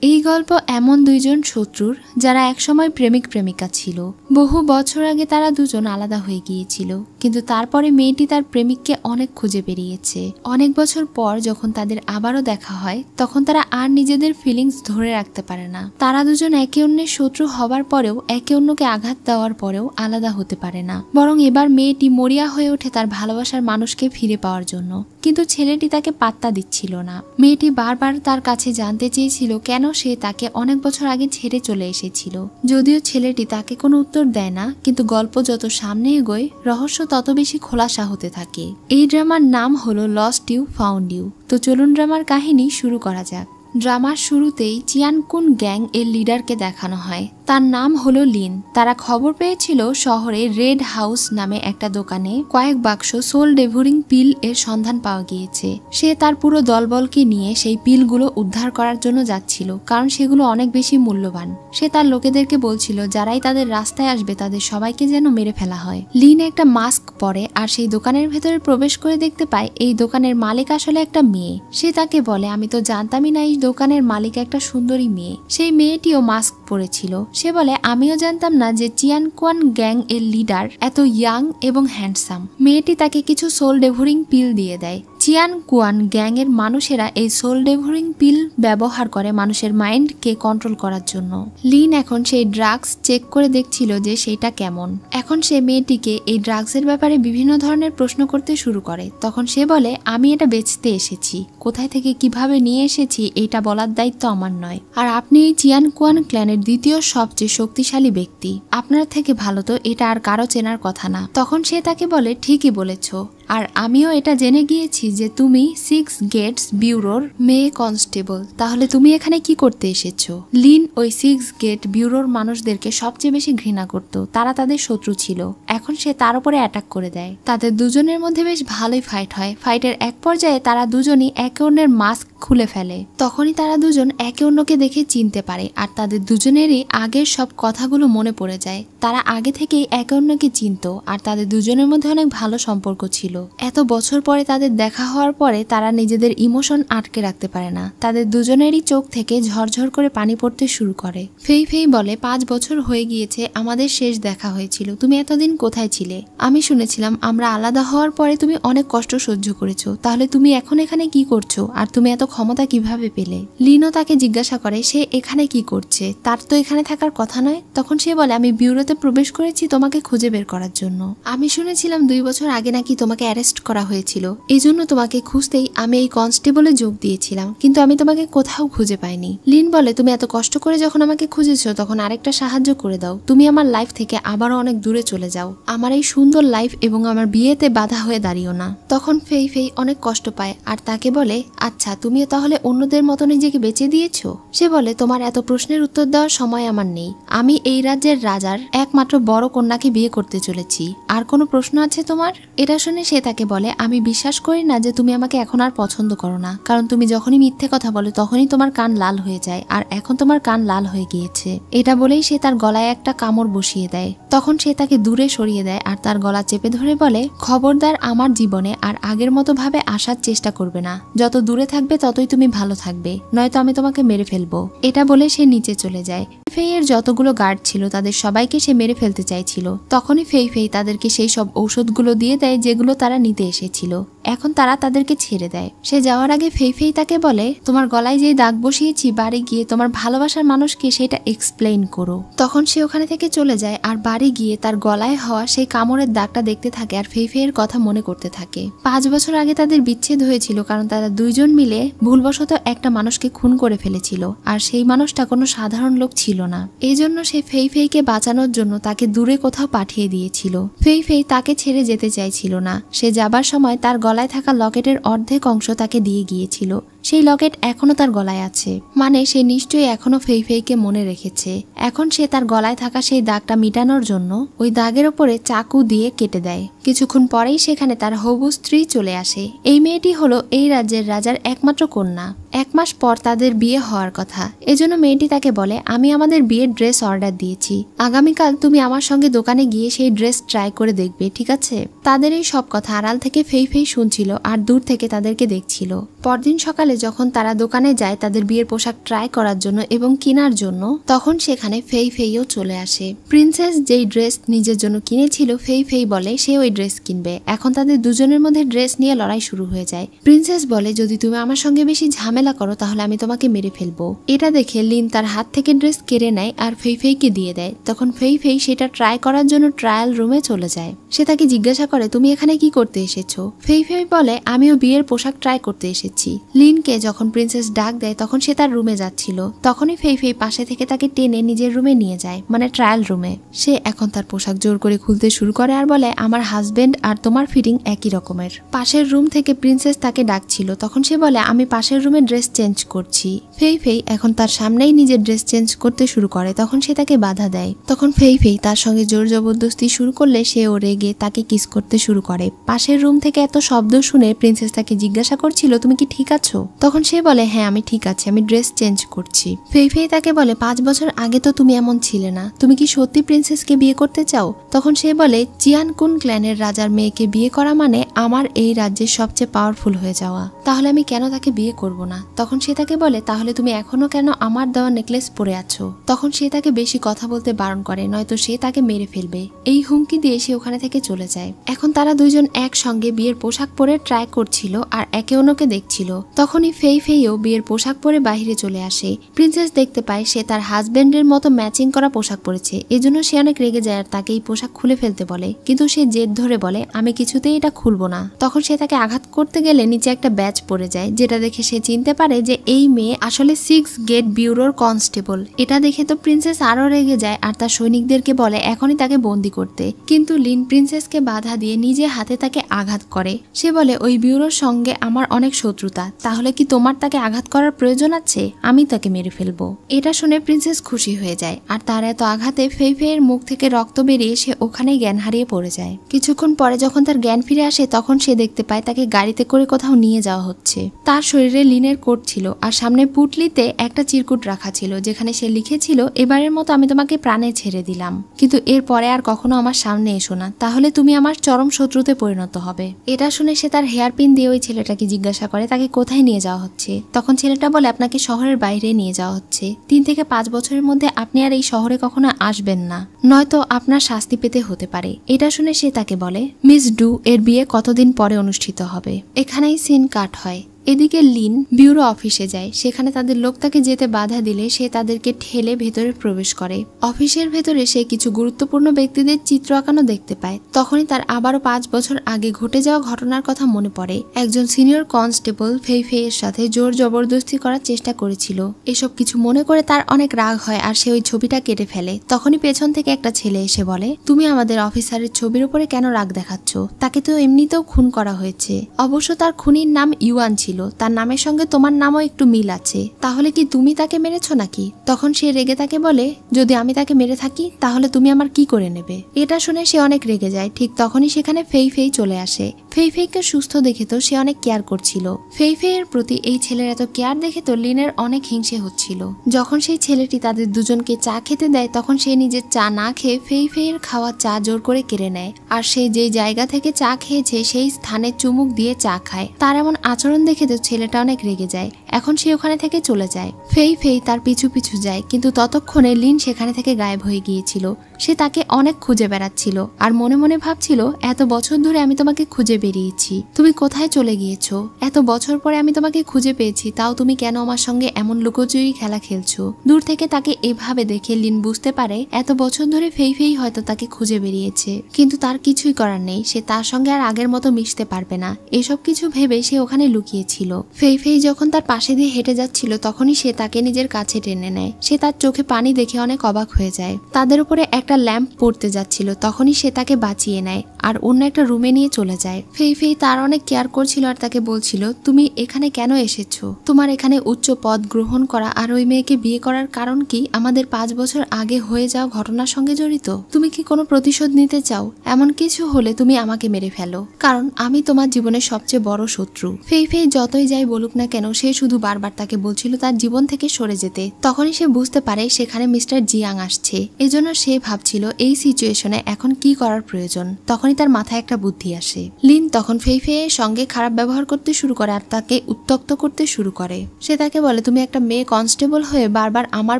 এই গল্প এমন দুইজন শত্রুর যারা একসময় প্রেমিক প্রেমিকা ছিল। বহু বছর আগে তারা দুজন আলাদা হয়ে গিয়েছিল, কিন্তু তারপরে মেয়েটি তার প্রেমিককে অনেক খুঁজে বেরিয়েছে। অনেক বছর পর যখন তাদের আবারও দেখা হয়, তখন তারা আর নিজেদের ফিলিংস ধরে রাখতে পারে না। তারা দুজন একে অন্যের শত্রু হবার পরেও, একে অন্যকে আঘাত দেওয়ার পরেও আলাদা হতে পারে না। বরং এবার মেয়েটি মরিয়া হয়ে ওঠে তার ভালোবাসার মানুষকে ফিরে পাওয়ার জন্য, কিন্তু ছেলেটি তাকে পাত্তা দিচ্ছিল না। মেয়েটি বারবার তার কাছে জানতে চেয়েছিল কেন সে তাকে অনেক বছর আগে ছেড়ে চলে এসেছিল। যদিও ছেলেটি তাকে কোনো উত্তর দেয় না, কিন্তু গল্প যত সামনে এগোয় রহস্য তত বেশি খোলাসা হতে থাকে। এই ড্রামার নাম হলো লস্ট ইউ ফাউন্ড ইউ। তো চলুন ড্রামার কাহিনী শুরু করা যাক। ড্রামার শুরুতেই চিয়ানকুন গ্যাং এর লিডারকে দেখানো হয়। তার নাম হলো লিন। তারা খবর পেয়েছিল শহরে রেড হাউস নামে একটা দোকানে কয়েক বাক্স সোল ডেভোরিং পিল এর সন্ধান পাওয়া গিয়েছে। সে তার পুরো দলবলকে নিয়ে সেই পিলগুলো উদ্ধার করার জন্য যাচ্ছিল, কারণ সেগুলো অনেক বেশি মূল্যবান। সে তার লোকেদেরকে বলছিল যারাই তাদের রাস্তায় আসবে তাদের সবাইকে যেন মেরে ফেলা হয়। লিন একটা মাস্ক পরে আর সেই দোকানের ভেতরে প্রবেশ করে দেখতে পায় এই দোকানের মালিক আসলে একটা মেয়ে। সে তাকে বলে, আমি তো জানতামই না এই দোকানের মালিক একটা সুন্দরী মেয়ে। সেই মেয়েটিও মাস্ক পরেছিল। সে বলে, আমিও জানতাম না যে চিয়ানকুয়ান গ্যাং এর লিডার এত ইয়াং এবং হ্যান্ডসাম। মেয়েটি তাকে কিছু সোল ডেভোরিং পিল দিয়ে দেয়। চিয়ানকুয়ান গ্যাং এর মানুষেরা এই সোল ডেভোরিং পিল ব্যবহার করে মানুষের মাইন্ডকে কন্ট্রোল করার জন্য। লিন এখন সেই ড্রাগস চেক করে দেখছিল যে সেটা কেমন। এখন সে মেয়েটিকে এই ড্রাগসের ব্যাপারে বিভিন্ন ধরনের প্রশ্ন করতে শুরু করে। তখন সে বলে, আমি এটা বেচতে এসেছি, কোথায় থেকে কিভাবে নিয়ে এসেছি এটা বলার দায়িত্ব আমার নয়। আর আপনি এই চিয়ানকুয়ান ক্ল্যানের দ্বিতীয় সবচেয়ে শক্তিশালী ব্যক্তি, আপনার থেকে ভালো তো এটা আর কারো চেনার কথা না। তখন সে তাকে বলে, ঠিকই বলেছ, আর আমিও এটা জেনে গিয়েছি যে তুমি 6 গেটস ব্যুরোর মেয়ে কনস্টেবল। তাহলে তুমি এখানে কি করতে এসেছো? লিন ওই 6 গেট ব্যুরোর মানুষদেরকে সবচেয়ে বেশি ঘৃণা করত। তারা তাদের শত্রু ছিল। এখন সে তার উপরে অ্যাটাক করে দেয়। তাদের দুজনের মধ্যে বেশ ভালোই ফাইট হয়। ফাইটের এক পর্যায়ে তারা দুজনই একে অন্যের মাস্ক খুলে ফেলে। তখনই তারা দুজন একে অন্যকে দেখে চিনতে পারে, আর তাদের দুজনেরই আগের সব কথাগুলো মনে পড়ে যায়। তারা আগে থেকেই একে অন্যকে চিনত, আর তাদের দুজনের মধ্যে অনেক ভালো সম্পর্ক ছিল। এত বছর পরে তাদের দেখা হওয়ার পরে তারা নিজেদের ইমোশন আটকে রাখতে পারে না। তাদের দুজনেরই চোখ থেকে ঝরঝর করে পানি পড়তে শুরু করে। ফেই ফেই বলে, 5 বছর হয়ে গিয়েছে আমাদের শেষ দেখা হয়েছিল। তুমি এতদিন কোথায় ছিলে? আমি শুনেছিলাম আমরা আলাদা হওয়ার পরে তুমি অনেক কষ্ট সহ্য করেছো। তাহলে তুমি এখন এখানে কি করছো, আর তুমি এত ক্ষমতা কিভাবে পেলে? লিনো তাকে জিজ্ঞাসা করে সে এখানে কি করছে, তার তো এখানে থাকার কথা নয়। তখন সে বলে, আমি ব্যুরোতে প্রবেশ করেছি তোমাকে খুঁজে বের করার জন্য। আমি শুনেছিলাম 2 বছর আগে নাকি তোমাকে অ্যারেস্ট করা হয়েছিল। এই জন্য তোমাকে খুঁজতেই আমি এই কনস্টেবলে যোগ দিয়েছিলাম, কিন্তু আমি তোমাকে কোথাও খুঁজে পাইনি। লিন বলে, তুমি এত কষ্ট করে যখন আমাকে খুঁজেছো তখন আরেকটা সাহায্য করে দাও। তুমি আমার লাইফ থেকে আবারও অনেক দূরে চলে যাও। আমার এই সুন্দর লাইফ এবং আমার বিয়েতে বাধা হয়ে দাঁড়িও না। তখন ফেই ফেই অনেক কষ্ট পায় আর তাকে বলে, আচ্ছা তুমিও তাহলে অন্যদের মতো নিজেকে বেঁচে দিয়েছো? সে বলে, তোমার এত প্রশ্নের উত্তর দেওয়ার সময় আমার নেই। আমি এই রাজ্যের রাজার একমাত্র বড় কন্যাকে বিয়ে করতে চলেছি। আর কোনো প্রশ্ন আছে তোমার? এটা শুনে সে তাকে বলে, আমি বিশ্বাস করি না যে তুমি আমাকে এখন আর পছন্দ করো না, কারণ তুমি যখনই মিথ্যে কথা বলো তখনই তোমার কান লাল হয়ে যায়, আর এখন তোমার কান লাল হয়ে গিয়েছে। এটা বলেই সে তার গলায় একটা কামড় বসিয়ে দেয়। তখন সে তাকে দূরে সরিয়ে দেয় আর তার গলা চেপে ধরে বলে, খবরদার আমার জীবনে আর আগের মতো ভাবে আসার চেষ্টা করবে না। যত দূরে থাকবে ততই তুমি ভালো থাকবে, নয়তো আমি তোমাকে মেরে ফেলবো। এটা বলে সে নিচে চলে যায়। ফেই এর যতগুলো গার্ড ছিল তাদের সবাইকে সে মেরে ফেলতে চাইছিল। তখনই ফেই ফেই তাদেরকে সেই সব ঔষধগুলো দিয়ে দেয় যেগুলো তারা নিতে এসেছিল। এখন তারা তাদেরকে ছেড়ে দেয়। সে যাওয়ার আগে ফেই ফেই তাকে বলে, তোমার গলায় যে দাগ বসিয়েছি বাড়ি গিয়ে তোমার ভালোবাসার মানুষকে সেটা এক্সপ্লেইন করো। তখন সে ওখানে থেকে চলে যায় আর বাড়ি গিয়ে তার গলায় হওয়া সেই কামড়ের দাগটা দেখতে থাকে আর ফেই ফেই এর কথা মনে করতে থাকে। 5 বছর আগে তাদের বিচ্ছেদ হয়েছিল, কারণ তারা দুইজন মিলে ভুলবশত একটা মানুষকে খুন করে ফেলেছিল, আর সেই মানুষটা কোনো সাধারণ লোক ছিল না। এই জন্য সে ফেই ফেইকে বাঁচানোর জন্য তাকে দূরে কোথাও পাঠিয়ে দিয়েছিল। ফেই ফেই তাকে ছেড়ে যেতে চাইছিল না। সে যাবার সময় তার গলায় থাকা লকেটের অর্ধেক অংশ তাকে দিয়ে গিয়েছিল। সেই লকেট এখনো তার গলায় আছে, মানে সে নিশ্চয়ই এখনো ফেই ফেইকে মনে রেখেছে। এখন সে তার গলায় থাকা সেই দাগটা মিটানোর জন্য ওই দাগের ওপরে চাকু দিয়ে কেটে দেয়। কিছুক্ষণ পরেই সেখানে তার হবু স্ত্রী চলে আসে। এই মেয়েটি হলো এই রাজ্যের রাজার একমাত্র কন্যা। 1 মাস পর তাদের বিয়ে হওয়ার কথা। এজন্য মেয়েটি তাকে বলে, আমি আমাদের বিয়ের ড্রেস অর্ডার দিয়েছি। আগামীকাল তুমি আমার সঙ্গে দোকানে গিয়ে সেই ড্রেস ট্রাই করে দেখবে, ঠিক আছে? তাদের এই সব কথা আড়াল থেকে ফেই ফেই শুনছিল আর দূর থেকে তাদেরকে দেখছিল। পরদিন সকালে যখন তারা দোকানে যায় তাদের বিয়ের পোশাক ট্রাই করার জন্য এবং কেনার জন্য, তখন সেখানে ফেই ফেইও চলে আসে। প্রিন্সেস যেই ড্রেস নিজের জন্য কিনেছিল, ফেই ফেই বলে সে ওই ড্রেস কিনবে। এখন তাদের দুজনের মধ্যে ড্রেস নিয়ে লড়াই শুরু হয়ে যায়। প্রিন্সেস বলে যদি তুমি আমার সঙ্গে বেশি ঝামেলা করো তাহলে আমি তোমাকে মেরে ফেলবো। এটা দেখে লিন তার হাত থেকে ড্রেস কেড়ে নেয় আর ফেই ফেইকে দিয়ে দেয়। তখন ফেই ফেই সেটা ট্রাই করার জন্য ট্রায়াল রুমে চলে যায়। সে তাকে জিজ্ঞাসা করে তুমি এখানে কি করতে এসেছো? ফেই ফেই বলে আমিও বিয়ের পোশাক ট্রাই করতে এসেছি। লিনকে যখন প্রিন্সেস ডাক দেয় তখন সে তার রুমে যাচ্ছিল। তখনই ফেই ফেই পাশে থেকে তাকে টেনে নিজের রুমে নিয়ে যায়, মানে ট্রায়াল রুমে। সে এখন তার পোশাক জোর করে খুলতে শুরু করে আর বলে আমার হাজবেন্ড আর তোমার ফিটিং একই রকমের। পাশের রুম থেকে প্রিন্সেস তাকে ডাকছিল। তখন সে বলে আমি পাশের রুমে ড্রেস চেঞ্জ করছি। ফেই ফেই এখন তার সামনেই নিজের ড্রেস চেঞ্জ করতে শুরু করে। তখন সে তাকে বাধা দেয়। তখন ফেই ফেই তার সঙ্গে জোর জবরদস্তি শুরু করলে সে ও রেগে তাকে কিস করতে শুরু করে। পাশের রুম থেকে এত শব্দ শুনে প্রিন্সেস তাকে জিজ্ঞাসা করছিল তুমি কি ঠিক আছো? তখন সে বলে হ্যাঁ আমি ঠিক আছি, আমি ড্রেস চেঞ্জ করছি। ফেই ফেই তাকে বলে 5 বছর আগে তো তুমি এমন ছিলে না, তুমি কি সত্যি প্রিন্সেসকে বিয়ে করতে চাও? তখন সে বলে চিয়ান কুন ক্ল্যানের রাজার মেয়েকে বিয়ে করা মানে আমার এই রাজ্যের সবচেয়ে পাওয়ারফুল হয়ে যাওয়া, তাহলে আমি কেন তাকে বিয়ে করব না? তখন সে তাকে বলে তাহলে তুমি এখনো কেন আমার দেওয়া নেকলেস পরে আছো? তখন সে তাকে বেশি কথা বলতে বারণ করে, নয়তো সে তাকে মেরে ফেলবে। এই হুমকি দিয়ে সে ওখানে থেকে চলে যায়। এখন তারা দুইজন একসঙ্গে বিয়ের পোশাক পরে ট্রাই করছিল আর একে অন্যকে দেখছিল। তখনই ফেই ফেইও বিয়ের পোশাক পরে বাহিরে চলে আসে। প্রিন্সেস দেখতে পায় সে তার হাজবেন্ডের মতো ম্যাচিং করা পোশাক পরেছে, এজন্য সে অনেক রেগে যায় আর তাকে এই পোশাক খুলে ফেলতে বলে। কিন্তু সে জেদ ধরে বলে আমি কিছুতেই এটা খুলবো না। তখন সে তাকে আঘাত করতে গেলে নিচে একটা ব্যাচ পড়ে যায়, যেটা দেখে সে চিনতে পারে যে এই মেয়ে আসলে 6 গেট ব্যুরোর কনস্টেবল। এটা দেখে তো প্রিন্সেস আরো রেগে যায় আর তার সৈনিকদেরকে বলে এখনই তাকে বন্দি করতে। কিন্তু লিন প্রিন্সেসকে বাধা দিয়ে নিজে হাতে তাকে আঘাত করে। সে বলে ওই ব্যুরোর সঙ্গে আমার অনেক শত্রুতা, তাহলে কি তোমার তাকে আঘাত করার প্রয়োজন আছে? আমি তাকে মেরে ফেলবো। এটা শুনে প্রিন্সেস খুশি হয়ে যায় আর তার এত আঘাতে ফেই ফেইয়ের মুখ থেকে রক্ত বেরিয়ে সে ওখানেই জ্ঞান হারিয়ে পড়ে যায়। কিছুক্ষণ পরে যখন তার জ্ঞান ফিরে আসে তখন সে দেখতে পায় তাকে গাড়িতে করে কোথাও নিয়ে যাওয়া হচ্ছে। তার শরীরে লিনের কোট ছিল আর সামনে পুটলিতে একটা চিরকুট রাখা ছিল, যেখানে সে লিখেছিল এবারের মতো আমি তোমাকে প্রাণে ছেড়ে দিলাম, কিন্তু এরপরে আর কখনো আমার সামনে এসো না, তাহলে তুমি আমার চরম শত্রুতে পরিণত হবে। এটা শুনে সে তার হেয়ার পিন দিয়ে ওই ছেলেটাকে জিজ্ঞাসা করে তাকে কোথায় নিয়ে যাওয়া হচ্ছে। তখন ছেলেটা বলে আপনাকে শহরের বাইরে নিয়ে যাওয়া হচ্ছে। 3 থেকে 5 বছরের মধ্যে আপনি আর এই শহরে কখনো আসবেন না, নয়তো আপনার শাস্তি পেতে হতে পারে। এটা শুনে সে তাকে বলে মিস ডু এর বিয়ে কতদিন পরে অনুষ্ঠিত হবে। এখানেই সিন কাট হয়। এদিকে লিন ব্যুরো অফিসে যায়। সেখানে তাদের লোক তাকে যেতে বাধা দিলে সে তাদেরকে ঠেলে ভেতরে প্রবেশ করে। অফিসের ভেতরে সে কিছু গুরুত্বপূর্ণ ব্যক্তিদের চিত্র আঁকানো দেখতে পায়। তখনই তার আবারও 5 বছর আগে ঘটে যাওয়া ঘটনার কথা মনে পড়ে। একজন সিনিয়র কনস্টেবল ফেই ফেইয়ের সাথে জোর জবরদস্তি করার চেষ্টা করেছিল। এসব কিছু মনে করে তার অনেক রাগ হয় আর সে ওই ছবিটা কেটে ফেলে। তখনই পেছন থেকে একটা ছেলে এসে বলে তুমি আমাদের অফিসারের ছবির উপরে কেন রাগ দেখাচ্ছ? তাকে তো এমনিতেও খুন করা হয়েছে। অবশ্য তার খুনির নাম ইউয়ান ছিল, তার নামের সঙ্গে তোমার নামও একটু মিল আছে, তাহলে কি তুমি তাকে মেরেছো নাকি? তখন সে রেগে তাকে বলে যদি আমি তাকে মেরে থাকি তাহলে তুমি আমার কি করে নেবে? এটা শুনে সে অনেক রেগে যায়। ঠিক তখনই সেখানে ফেই ফেই চলে আসে। ফেই ফেইকে সুস্থ দেখে তো সে অনেক কেয়ার করছিল। ফেই ফেইয়ের প্রতি এই ছেলের এত কেয়ার দেখে তো লিনের অনেক হিংসে হচ্ছিল। যখন সেই ছেলেটি তাদের দুজনকে চা খেতে দেয় তখন সে নিজের চা না খেয়ে ফেই ফেইয়ের খাওয়া চা জোর করে কেড়ে নেয় আর সে যে জায়গা থেকে চা খেয়েছে সেই স্থানে চুমুক দিয়ে চা খায়। তার এমন আচরণ দেখে তো ছেলেটা অনেক রেগে যায়। এখন সে ওখানে থেকে চলে যায়। ফেই ফেই তার পিছু পিছু যায়, কিন্তু ততক্ষণে লিন সেখানে থেকে গায়েব হয়ে গিয়েছিল। সে তাকে অনেক খুঁজে বেড়াচ্ছিল আর মনে মনে ভাবছিল এত বছর ধরে আমি তোমাকে খুঁজে বেরিয়েছি, তুমি কোথায় চলে গিয়েছো? এত বছর পরে আমি তোমাকে খুঁজে পেয়েছি, তাও তুমি কেন আমার সঙ্গে এমন লুকোচুরি খেলা খেলছো? দূর থেকে তাকে এভাবে দেখে লিন বুঝতে পারে এত বছর ধরে ফেই ফেই হয়তো তাকে খুঁজে বেরিয়েছে, কিন্তু তার কিছুই করার নেই। সে তার সঙ্গে আর আগের মতো মিশতে পারবে না। এসব কিছু ভেবে সে ওখানে লুকিয়েছিল। ফেই ফেই যখন তার পাশে দিয়ে হেঁটে যাচ্ছিল তখনই সে তাকে নিজের কাছে টেনে নেয়। সে তার চোখে পানি দেখে অনেক অবাক হয়ে যায়। তাদের উপরে একটা ল্যাম্প পড়তে যাচ্ছিল, তখনই সে তাকে বাঁচিয়ে নেয় আর অন্য একটা রুমে নিয়ে চলে যায়। ফেই ফেই তার অনেক কেয়ার করছিল আর তাকে বলছিল তুমি এখানে কেন এসেছো? তোমার এখানে উচ্চ পদ গ্রহণ করা আর ওই মেয়েকে বিয়ে করার কারণ কি আমাদের 5 বছর আগে হয়ে যাওয়া ঘটনার সঙ্গে জড়িত? তুমি কি কোনো প্রতিশোধ নিতে চাও? এমন কিছু হলে তুমি আমাকে মেরে ফেলো, কারণ আমি তোমার জীবনের সবচেয়ে বড় শত্রু। ফেই ফেই যতই যাই বলুক না কেন সে শুধু বারবার তাকে বলছিল তার জীবন থেকে সরে যেতে। তখনই সে বুঝতে পারে সেখানে মিস্টার জিয়াং আসছে। এজন্য সে ভাবছিল এই সিচুয়েশনে এখন কি করার প্রয়োজন। তখনই তার মাথায় একটা বুদ্ধি আসে। লিন তখন ফেই ফেইয়ের সঙ্গে খারাপ ব্যবহার করতে শুরু করে আর তাকে উত্ত্যক্ত করতে শুরু করে। সে তাকে বলে, তুমি একটা মেয়ে কনস্টেবল হয়ে বারবার আমার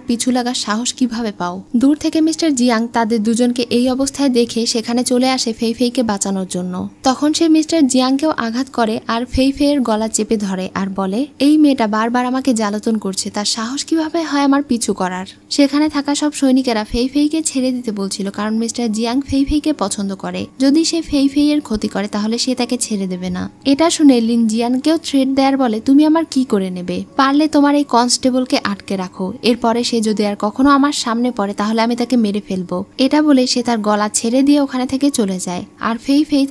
পিছু লাগার সাহস কিভাবে পাও? দূর থেকে মিস্টার জিয়াং তাদের দুজনকে এই অবস্থায় দেখে সেখানে চলে আসে ফেই ফেইকে বাঁচানোর জন্য। তখন সে মিস্টার জিয়াংকেও আঘাত করে আর ফেই ফেইয়ের গলা চেপে ধরে আর বলে, এই মেয়েটা বারবার আমাকে জ্বালাতন করছে, তার সাহস কিভাবে হয় আমার পিছু করার? সেখানে থাকা সব সৈনিকেরা ফেই ফেইকে ছেড়ে দিতে বলছিল, কারণ মিস্টার জিয়াং ফেই ফেইকে পছন্দ করে। যদি সে ফেই ফেইয়ের ক্ষতি করে তাহলে সে তাকে ছেড়ে দেবে না। এটা শুনে লিন জিয়ানকেও থ্রেট দেয়ার বলে, তুমি আমার কি করে নেবে? পারলে তোমার এই কনস্টেবলকে আটকে রাখো, এরপরে সে যদি আর কখনো আমার সামনে পড়ে তাহলে আমি তাকে মেরে ফেলবো। এটা বলে সে তার গলা ছেড়ে দিয়ে ওখানে থেকে চলে যায়। আর ফেই ফেই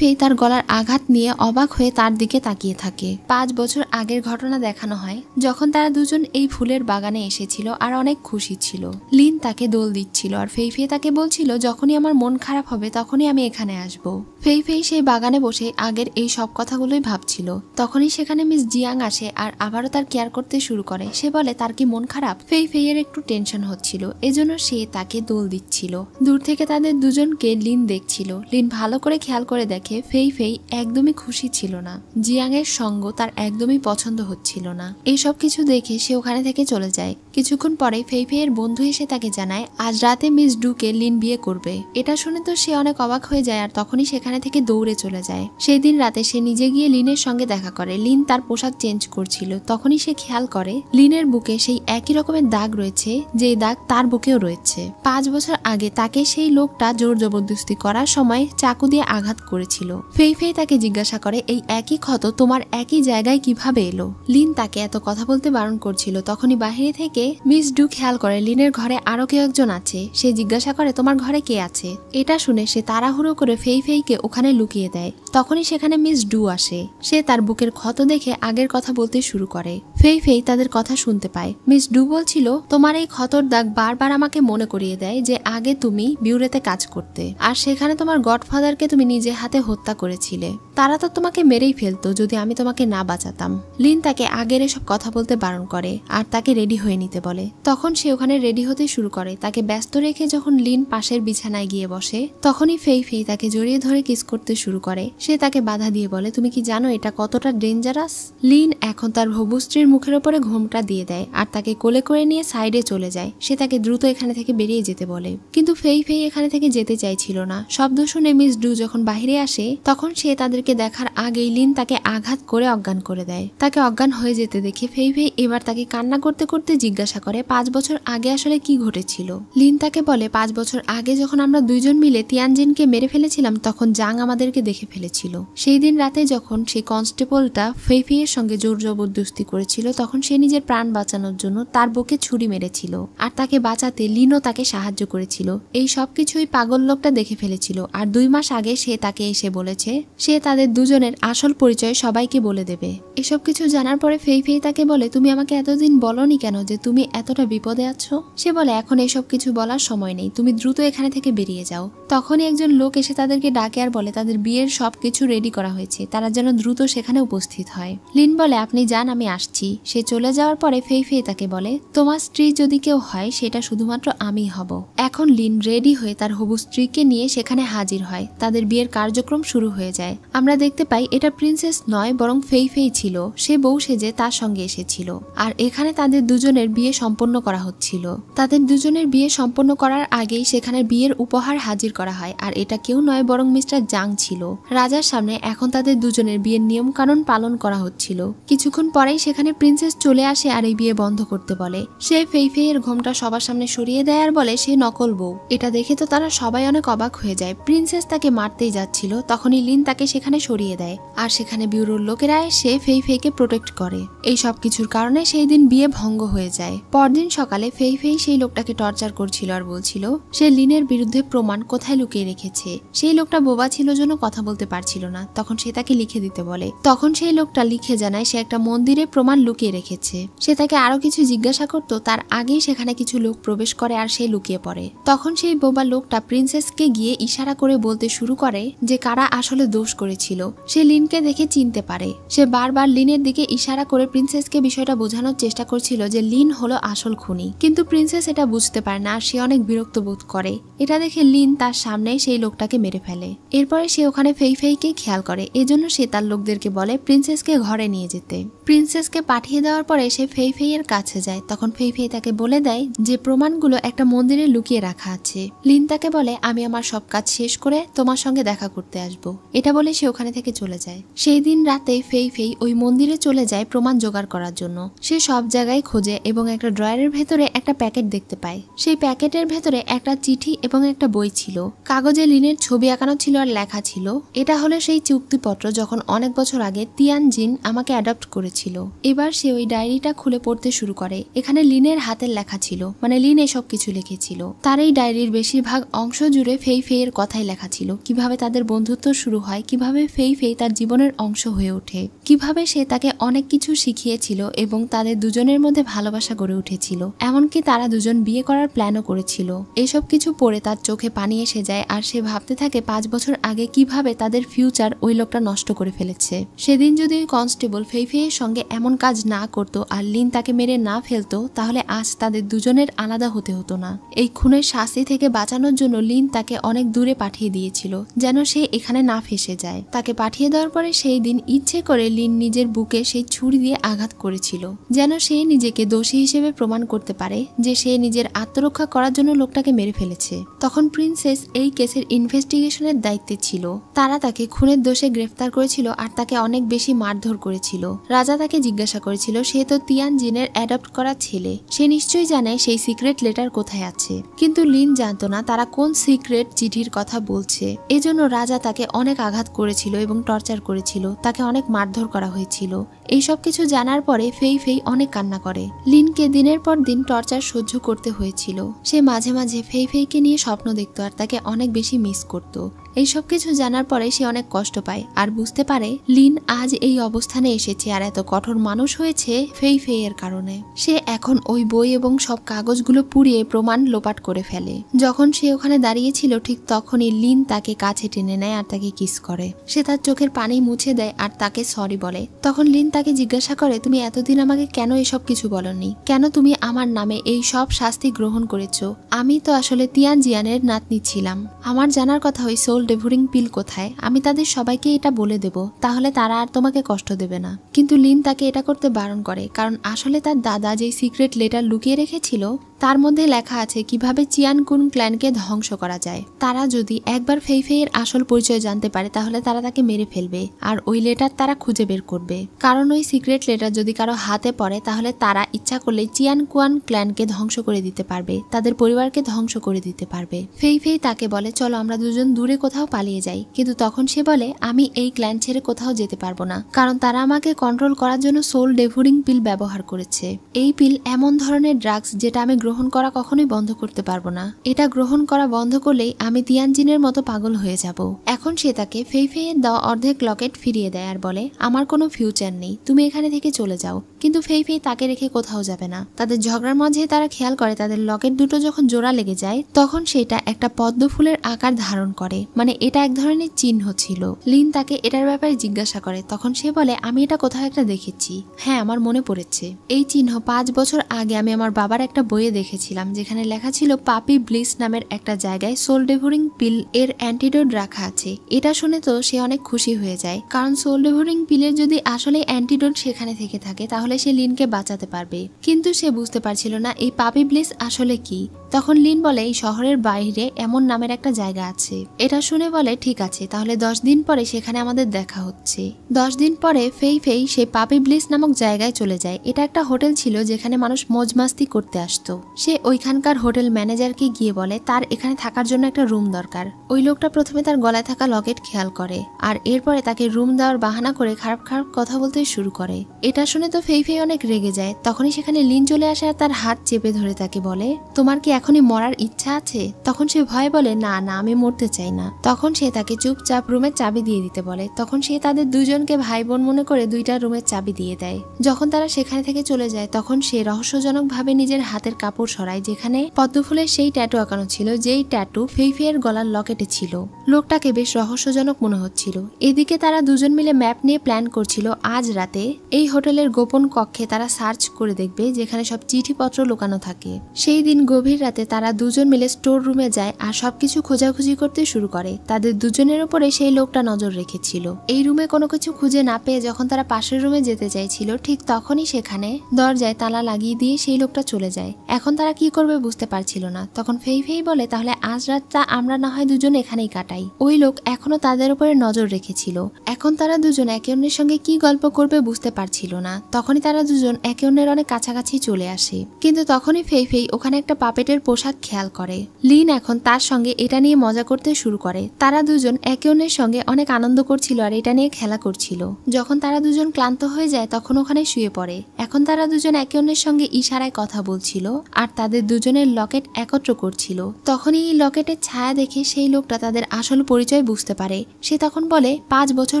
তার গলার আঘাত নিয়ে অবাক হয়ে তার দিকে তাকিয়ে থাকে। 5 বছর আগের ঘটনা দেখানো হয়, যখন তারা দুজন এই ফুলের বাগানে এসেছিল আর অনেক খুশি ছিল। লিন তাকে দোল দিচ্ছিল আর ফেই ফেই তাকে বলছিল, যখনই আমার মন খারাপ হবে তখনই আমি এখানে আসব। ফেই ফেই সেই বাগানে বসে আগের এই সব কথাগুলোই ভাবছিল। তখনই সেখানে মিস জিয়াং আসে আর আবারও তার কেয়ার করতে শুরু করে। সে বলে, তার কি মন খারাপ? ফেই ফেইয়ের একটু টেনশন হচ্ছিল, এজন্য সে তাকে দোল দিচ্ছিল। দূর থেকে তাদের দুজনকে লিন দেখছিল। লিন ভালো করে খেয়াল করে দেখে ফেই ফেই একদমই খুশি ছিল না। জিয়াং এর সঙ্গ তার একদমই পছন্দ হচ্ছিল না। এইসব কিছু দেখে সে ওখানে থেকে চলে যায়। কিছুক্ষণ পরে ফেই ফেইয়ের বন্ধু এসে তাকে জানায় আজ রাতে মিস ডুকে লিন বিয়ে করবে। এটা শুনে তো সে অনেক অবাক হয়ে যায় আর তখনই সেখানে থেকে দৌড়ে চলে যায়। সেই দিন রাতে সে নিজে গিয়ে লিনের সঙ্গে দেখা করে। লিন তার পোশাক চেঞ্জ করছিল, তখনই সে খেয়াল করে লিনের বুকে সেই একই রকমের দাগ রয়েছে, যে দাগ তার বুকেও রয়েছে। 5 বছর আগে তাকে সেই লোকটা জোর জবরদস্তি করার সময় চাকু দিয়ে আঘাত করেছিল। ফেই ফেই তাকে জিজ্ঞাসা করে, এই একই ক্ষত তোমার একই জায়গায় কিভাবে এলো? লিন তাকে এত কথা বলতে বারণ করছিল। তখনই বাহিরে থেকে মিস ডু খেয়াল করে লিনের ঘরে আরো কেউ একজন আছে। সে জিজ্ঞাসা করে, তোমার ঘরে কে আছে? এটা শুনে সে তাড়াহুড়ো করে ফেই ফেইকে ওখানে লুকিয়ে দেয়। তখনই সেখানে মিস ডু আসে। সে তার বুকের ক্ষত দেখে আগের কথা বলতে শুরু করে। ফেই ফেই তাদের কথা শুনতে পায়। মিস ডু বলছিল, তোমার এই ক্ষতর দাগ বারবার আমাকে মনে করিয়ে দেয় যে আগে তুমি বিউরেতে কাজ করতে, আর সেখানে তোমার গডফাদারকে তুমি নিজে হাতে হত্যা করেছিলে। তারা তো তোমাকে মেরেই ফেলতো যদি আমি তোমাকে না বাঁচাতাম। লিন তাকে আগের এসব কথা বলতে বারণ করে আর তাকে রেডি হয়ে নিতে বলে। তখন সে ওখানে রেডি হতে শুরু করে। তাকে ব্যস্ত রেখে যখন লিন পাশের বিছানায় গিয়ে বসে, তখনই ফেই ফেই তাকে জড়িয়ে ধরে কিস করতে শুরু করে। সে তাকে বাধা দিয়ে বলে, তুমি কি জানো এটা কতটা ডেঞ্জারাস? লিন এখন তার হবু স্ত্রীর মুখের ওপরে ঘোমটা দিয়ে দেয় আর তাকে কোলে করে নিয়ে সাইডে চলে যায়। সে তাকে দ্রুত এখানে থেকে বেরিয়ে যেতে বলে, কিন্তু ফেই ফেই এখানে থেকে যেতে চাইছিল না। শব্দ শুনে মিস ডু যখন বাইরে আসে, তখন সে তাদেরকে দেখার আগেই লিন তাকে আঘাত করে অজ্ঞান করে দেয়। তাকে অজ্ঞান হয়ে যেতে দেখে ফেই ফেই এবার তাকে কান্না করতে করতে জিজ্ঞাসা করে, 5 বছর আগে আসলে কি ঘটেছিল? লিন তাকে বলে, 5 বছর আগে যখন আমরা দুইজন মিলে তিয়ানজিনকে মেরে ফেলেছিলাম তখন জাং আমাদেরকে দেখে ফেলেছিল। সেই দিন রাতে যখন সেই কনস্টেবলটা ফেই ফেইয়ের সঙ্গে জোর জবরদস্তি করেছিল, তখন সে নিজের প্রাণ বাঁচানোর জন্য তার বুকে ছুরি মেরেছিল আর তাকে বাঁচাতে লিনও তাকে সাহায্য করেছিল। এই সবকিছুই পাগল লোকটা দেখে ফেলেছিল আর 2 মাস আগে সে তাকে এসে বলেছে সে তাদের দুজনের আসল পরিচয় সবাইকে বলে দেবে। এসব কিছু জানার পরে ফেই ফেই তাকে বলে, তুমি আমাকে এতদিন বলনি কেন যে তুমি এতটা বিপদে আছো? সে বলে, এখন এসব কিছু বলার সময় নেই, তুমি দ্রুত এখানে থেকে বেরিয়ে যাও। তখনই একজন লোক এসে তাদেরকে ডাকে আর বলে তাদের বিয়ের সবকিছু রেডি করা হয়েছে, তারা যেন দ্রুত সেখানে উপস্থিত হয়। লিন বলে, আপনি যান, আমি আসছি। সে চলে যাওয়ার পরে ফেই ফেই তাকে বলে, তোমার স্ত্রী যদি কেউ হয় সেটা শুধুমাত্র আমি হব। এখন লিন রেডি হয়ে তার হবু স্ত্রীকে নিয়ে সেখানে হাজির হয়। তাদের বিয়ের কার্যক্রম শুরু হয়ে যায়। আমরা দেখতে পাই এটা প্রিন্সেস নয় বরং ফেই ফেই ছিল। সে বউ সেজে তার সঙ্গে এসেছিল আর এখানে তাদের দুজনের বিয়ে সম্পন্ন করা হচ্ছিল। তাদের দুজনের বিয়ে সম্পন্ন করার আগেই সেখানে বিয়ের উপহার হাজির করা হয় আর এটা কেউ নয় বরং মিস্টার জাং ছিল। রাজার সামনে এখন তাদের দুজনের বিয়ের নিয়ম কানুন পালন করা হচ্ছিল। কিছুক্ষণ পরেই সেখানে প্রিন্সেস চলে আসে আর এই বিয়ে বন্ধ করতে বলে। সে ফেই ফেই এর ঘোমটা সবার সামনে সরিয়ে দেয় আর বলে সে নকল বউ। এটা দেখে তো তারা সবাই অনেক অবাক হয়ে যায়। প্রিন্সেস তাকে মারতেই যাচ্ছিল, তখনই লিন তাকে সেখানে সরিয়ে দেয় আর সেখানে বিউরোর লোকেরা এসে ফেই ফেইকে প্রোটেক্ট করে। এই সব কিছুর কারণে সেই দিন বিয়ে ভঙ্গ হয়ে যায়। পরদিন সকালে ফেই ফেই সেই লোকটাকে টর্চার করছিল আর বলছিল সে লিনের বিরুদ্ধে প্রমাণ কোথায় লুকিয়ে রেখেছে। সেই লোকটা বোবা বোবা ছিল জন্য কথা বলতে পারছিল না, তখন সে তাকে লিখে দিতে বলে। তখন সেই লোকটা লিখে জানায় সে একটা মন্দিরে প্রমাণ লুকিয়ে রেখেছে। সে তাকে আরো কিছু জিজ্ঞাসা করত, তার আগেই সেখানে কিছু লোক প্রবেশ করে আর সে লুকিয়ে পড়ে। তখন সেই বোবা লোকটা প্রিন্সেসকে গিয়ে ইশারা করে বলতে শুরু করে যে কারা আসলে দোষ করেছিল। সে লিনকে দেখে চিনতে পারে। সে বারবার লিনের দিকে ইশারা করে প্রিন্সেসকে বিষয়টা বোঝানোর চেষ্টা করছিল যে লিন হলো আসল খুনি, কিন্তু প্রিন্সেস এটা বুঝতে পারে না আর সে অনেক বিরক্ত বোধ করে। এটা দেখে লিন তার সামনে সেই লোকটাকে মেরে ফেলে। এরপরে সে ওখানে ফেইফেইকে খেয়াল করে, এজন্য সে তার লোকদেরকে বলে প্রিন্সেসকে ঘরে নিয়ে যেতে। প্রিন্সেসকে পাঠিয়ে দেওয়ার পরে সে ফেইফেইয়ের কাছে যায়। তখন ফেইফেই তাকে বলে দেয় যে প্রমাণগুলো একটা মন্দিরে লুকিয়ে রাখা আছে। লিন তাকে বলে আমি আমার সব কাজ শেষ করে তোমার সঙ্গে দেখা করতে আসবো। এটা বলে সে ওখানে থেকে চলে যায়। সেই দিন রাতে ফেইফেই ওই মন্দিরে চলে যায় প্রমাণ জোগাড় করার জন্য। সে সব জায়গায় খোঁজে এবং একটা ড্রয়ারের ভেতরে একটা প্যাকেট দেখতে পায়। সেই প্যাকেটের ভেতরে একটা চিঠি এবং একটা বই ছিল। কাগজে লিনের ছবি আঁকানো ছিল আর লেখা ছিল, এটা হলো সেই চুক্তিপত্র যখন অনেক বছর আগে তিয়ানজিন আমাকে অ্যাডপ্ট করেছিল। এবার সে ওই ডায়েরিটা খুলে পড়তে শুরু করে। এখানে লিনের হাতের লেখা ছিল, মানে লিন এসব কিছু লিখেছিল। তার এই ডায়েরির বেশিরভাগ অংশ জুড়ে ফেইফেইয়ের কথাই লেখা ছিল, কিভাবে তাদের বন্ধুত্ব শুরু হয়, কিভাবে ফেইফেই তার জীবনের অংশ হয়ে ওঠে, কিভাবে সে তাকে অনেক কিছু শিখিয়েছিল এবং তাদের দুজনের মধ্যে ভালোবাসা গড়ে উঠেছিল, এমনকি তারা দুজন বিয়ে করার প্ল্যানও করেছিল। এসব কিছু পড়ে তার চোখে পানি এসে যায় আর সে ভাবতে থাকে 5 বছর আগে কিভাবে তাদের ফিউচার ওই লোকটা নষ্ট করে ফেলেছে। সেদিন যদি ওই কনস্টেবল ফেইফেইয়ের সঙ্গে এমন কাজ না করতো আর লিন তাকে মেরে না ফেলতো, তাহলে আজ তাদের দুজনের আলাদা হতে হতো না। এই খুনের শাস্তি থেকে বাঁচানোর জন্য লিন তাকে অনেক দূরে পাঠিয়ে দিয়েছিল যেন সে এখানে না ফেসে যায়। তাকে পাঠিয়ে দেওয়ার পরে সেই দিন ইচ্ছে করে লিন নিজের বুকে সেই ছুরি দিয়ে আঘাত করেছিল যেন সে নিজেকে দোষী হিসেবে প্রমাণ করতে পারে যে সে নিজের আত্মরক্ষা করার জন্য লোকটাকে মেরে ফেলেছে। তখন প্রিন্সেস এই কেসের ইনভেস্টিগেশনের দায়িত্বে ছিল। তারা তাকে খুনের দোষে গ্রেফতার করেছিল আর তাকে অনেক বেশি মারধর করেছিল। রাজা তাকে জিজ্ঞাসা করেছিল সে তো তিয়ানজিনের অ্যাডপ্ট করা ছেলে, সে নিশ্চয়ই জানে সেই সিক্রেট লেটার কোথায় আছে। কিন্তু লিন জানতো না তারা কোন সিক্রেট চিঠির কথা বলছে। এজন্য রাজা তাকে অনেক আঘাত করেছিল এবং টর্চার করেছিল, তাকে অনেক মারধর করা হয়েছিল। এইসব কিছু জানার পরে ফেইফেই অনেক কান্না করে। লিনকে দিনের পর দিন টর্চার সহ্য করতে হয়েছিল। সে মাঝে মাঝে ফেইফেইকে নিয়ে স্বপ্ন দেখতো আর তাকে অনেক বেশি মিস করত। এইসব কিছু জানার পরে সে অনেক কষ্ট পায় আর বুঝতে পারে লিন আজ এই অবস্থানে এসেছে আর এত কঠোর মানুষ হয়েছে ফেইফেইয়ের কারণে। সে এখন ওই বই এবং সব কাগজগুলো পুড়িয়ে প্রমাণ লোপাট করে ফেলে। যখন সে ওখানে দাঁড়িয়েছিল ঠিক তখনই লিন তাকে কাছে টেনে নেয় আর তাকে কিস করে। সে তার চোখের পানি মুছে দেয় আর তাকে সরি বলে। তখন লিন তাকে জিজ্ঞাসা করে তুমি এতদিন আমাকে কেন এসব কিছু বলনি, কেন তুমি আমার নামে এই সব শাস্তি গ্রহণ করেছো? আমি তো আসলে তিয়ানজিয়ানের নাতনি ছিলাম। আমার জানার কথা ওই সোল ডেভোরিং পিল কোথায়, আমি তাদের সবাইকে এটা বলে দেব, তাহলে তারা আর তোমাকে কষ্ট দেবে না। কিন্তু লিন তাকে এটা করতে বারণ করে, কারণ আসলে তার দাদা যেই সিক্রেট লেটার লুকিয়ে রেখেছিল তার মধ্যে লেখা আছে কিভাবে চিয়ানকুন ক্ল্যানকে ধ্বংস করা যায়। তারা যদি একবার ফেইফেইয়ের আসল পরিচয় জানতে পারে তাহলে তারা তাকে মেরে ফেলবে আর ওই লেটার তারা খুঁজে বের করবে। কারণ ওই সিক্রেট লেটার যদি কারো হাতে পড়ে তাহলে তারা ইচ্ছা করলে চিয়ানকুয়ান ক্ল্যানকে ধ্বংস করে দিতে পারবে, তাদের পরিবারকে ধ্বংস করে দিতে পারবে। ফেইফেই তাকে বলে চলো আমরা দুজন দূরে কোথাও পালিয়ে যাই, কিন্তু তখন সে বলে আমি এই ক্ল্যান ছেড়ে কোথাও যেতে পারবো না, কারণ তারা আমাকে কন্ট্রোল করার জন্য সোল ডেভোরিং পিল ব্যবহার করেছে। এই পিল এমন ধরনের ড্রাগস যেটা আমি গ্রহণ করা কখনোই বন্ধ করতে পারবো না। এটা গ্রহণ করা বন্ধ করলেই আমি তিয়ানজিনের মতো পাগল হয়ে যাব। এখন সে তাকে ফেইফেইয়ের দেওয়া অর্ধেক লকেট ফিরিয়ে দেয় আর বলে আমার কোনো ফিউচার নেই, তুমি এখানে থেকে চলে যাও। কিন্তু ফেইফেই তাকে রেখে কোথাও যাবে না। তাদের ঝগড়ার মাঝে তারা খেয়াল করে তাদের লকেট দুটো যখন জোড়া লেগে যায় তখন সেটা একটা পদ্ম ফুলের আকার ধারণ করে, মানে এটা এক ধরনের চিহ্ন ছিল। লিন তাকে এটার ব্যাপারে জিজ্ঞাসা করে, তখন সে বলে আমি এটা কোথাও একটা দেখেছি, হ্যাঁ আমার মনে পড়েছে। এই চিহ্ন 5 বছর আগে আমি আমার বাবার একটা বইয়ে দেখেছিলাম যেখানে লেখা ছিল পাপি ব্লিস নামের একটা জায়গায় সোল ডেভোরিং পিল এর অ্যান্টিডোট রাখা আছে। এটা শুনে তো সে অনেক খুশি হয়ে যায়, কারণ সোল ডেভোরিং পিলের যদি আসলে অ্যান্টিডোট সেখানে থেকে থাকে তাহলে সে লিনকে বাঁচাতে পারবে। কিন্তু সে বুঝতে পারছিল না এই পাপি ব্লিস আসলে কি। তখন লিন বলে এই শহরের বাইরে এমন নামের একটা জায়গা আছে। এটা শুনে বলে ঠিক আছে, তাহলে 10 দিন পরে সেখানে আমাদের দেখা হচ্ছে। 10 দিন পরে ফেইফেই সেই পাপি ব্লিস নামক জায়গায় চলে যায়। এটা একটা হোটেল ছিল যেখানে মানুষ মজমাস্তি করতে আসতো। সে ওইখানকার হোটেল ম্যানেজারকে গিয়ে বলে তার এখানে থাকার জন্য একটা রুম দরকার। ওই লোকটা প্রথমে তার গলায় থাকা লকেট খেয়াল করে আর এরপরে তাকে রুম দেওয়ার বাহানা করে খারাপ খারাপ কথা বলতে শুরু করে। এটা শুনে তো ফেইফেই অনেক রেগে যায়। তখনই সেখানে লিন চলে আসে আর তার হাত চেপে ধরে তাকে বলে তোমার কি এখনই মরার ইচ্ছা আছে? তখন সে ভয়ে বলে না না, আমি মরতে চাই না। তখন সে তাকে চুপচাপ রুমের চাবি দিয়ে দিতে বলে। তখন সে তাদের দুজনকে ভাই বোন মনে করে দুইটা রুমের চাবি দিয়ে দেয়। যখন তারা সেখানে থেকে চলে যায় তখন সে রহস্যজনক ভাবে নিজের হাতের কাপড় সরায়, যেখানে পদ্মফুলের সেই ট্যাটু আঁকানো ছিল, যেই ট্যাটু ফেইফেইয়ের গলার লকেটে ছিল। লোকটাকে বেশ রহস্যজনক মনে হচ্ছিল। এদিকে তারা দুজন মিলে ম্যাপ নিয়ে প্ল্যান করছিল আজ রাতে এই হোটেলের গোপন কক্ষে তারা সার্চ করে দেখবে, যেখানে সব চিঠিপত্র লুকানো থাকে। সেই দিন গভীর রাতে তারা দুজন মিলে স্টোর রুমে যায় আর সবকিছু খোঁজাখুঁজি করতে শুরু করে। তাদের দুজনের উপরে সেই লোকটা নজর রেখেছিল। এই রুমে কোনো কিছু খুঁজে না পেয়ে যখন তারা পাশের রুমে যেতে চাইছিল, ঠিক তখনই সেখানে দরজায় তালা লাগিয়ে দিয়ে সেই লোকটা চলে যায়। এখন তারা কি করবে বুঝতে পারছিল না। তখন ফেইফেই বলে, তাহলে আজ রাতটা আমরা না হয় দুজন এখানেই কাটাই। ওই লোক এখনো তাদের উপরে নজর রেখেছিল। এখন তারা দুজন একে অন্যের সঙ্গে কি গল্প করবে বুঝতে পারছিল না। তখনই তারা দুজন একে অন্যের অনেক কাছাকাছি চলে আসে। কিন্তু তখনই ফেইফেই ওখানে একটা পাপেটের পোশাক খেয়াল করে। লিন এখন তার সঙ্গে এটা নিয়ে মজা করতে শুরু করে। তারা দুজন একে অন্যের সঙ্গে অনেক আনন্দ করছিল আর এটা নিয়ে খেলা করছিল। যখন তারা দুজন ক্লান্ত হয়ে যায় তখন ওখানে শুয়ে পড়ে। এখন তারা দুজন একে অন্যের সঙ্গে ইশারায় কথা বলছিল আর তাদের দুজনের লকেট একত্র করছিল। তখনই এই লকেটের ছায়া দেখে সেই লোকটা তাদের আসল পরিচয় বুঝতে পারে। সে তখন বলে, 5 বছর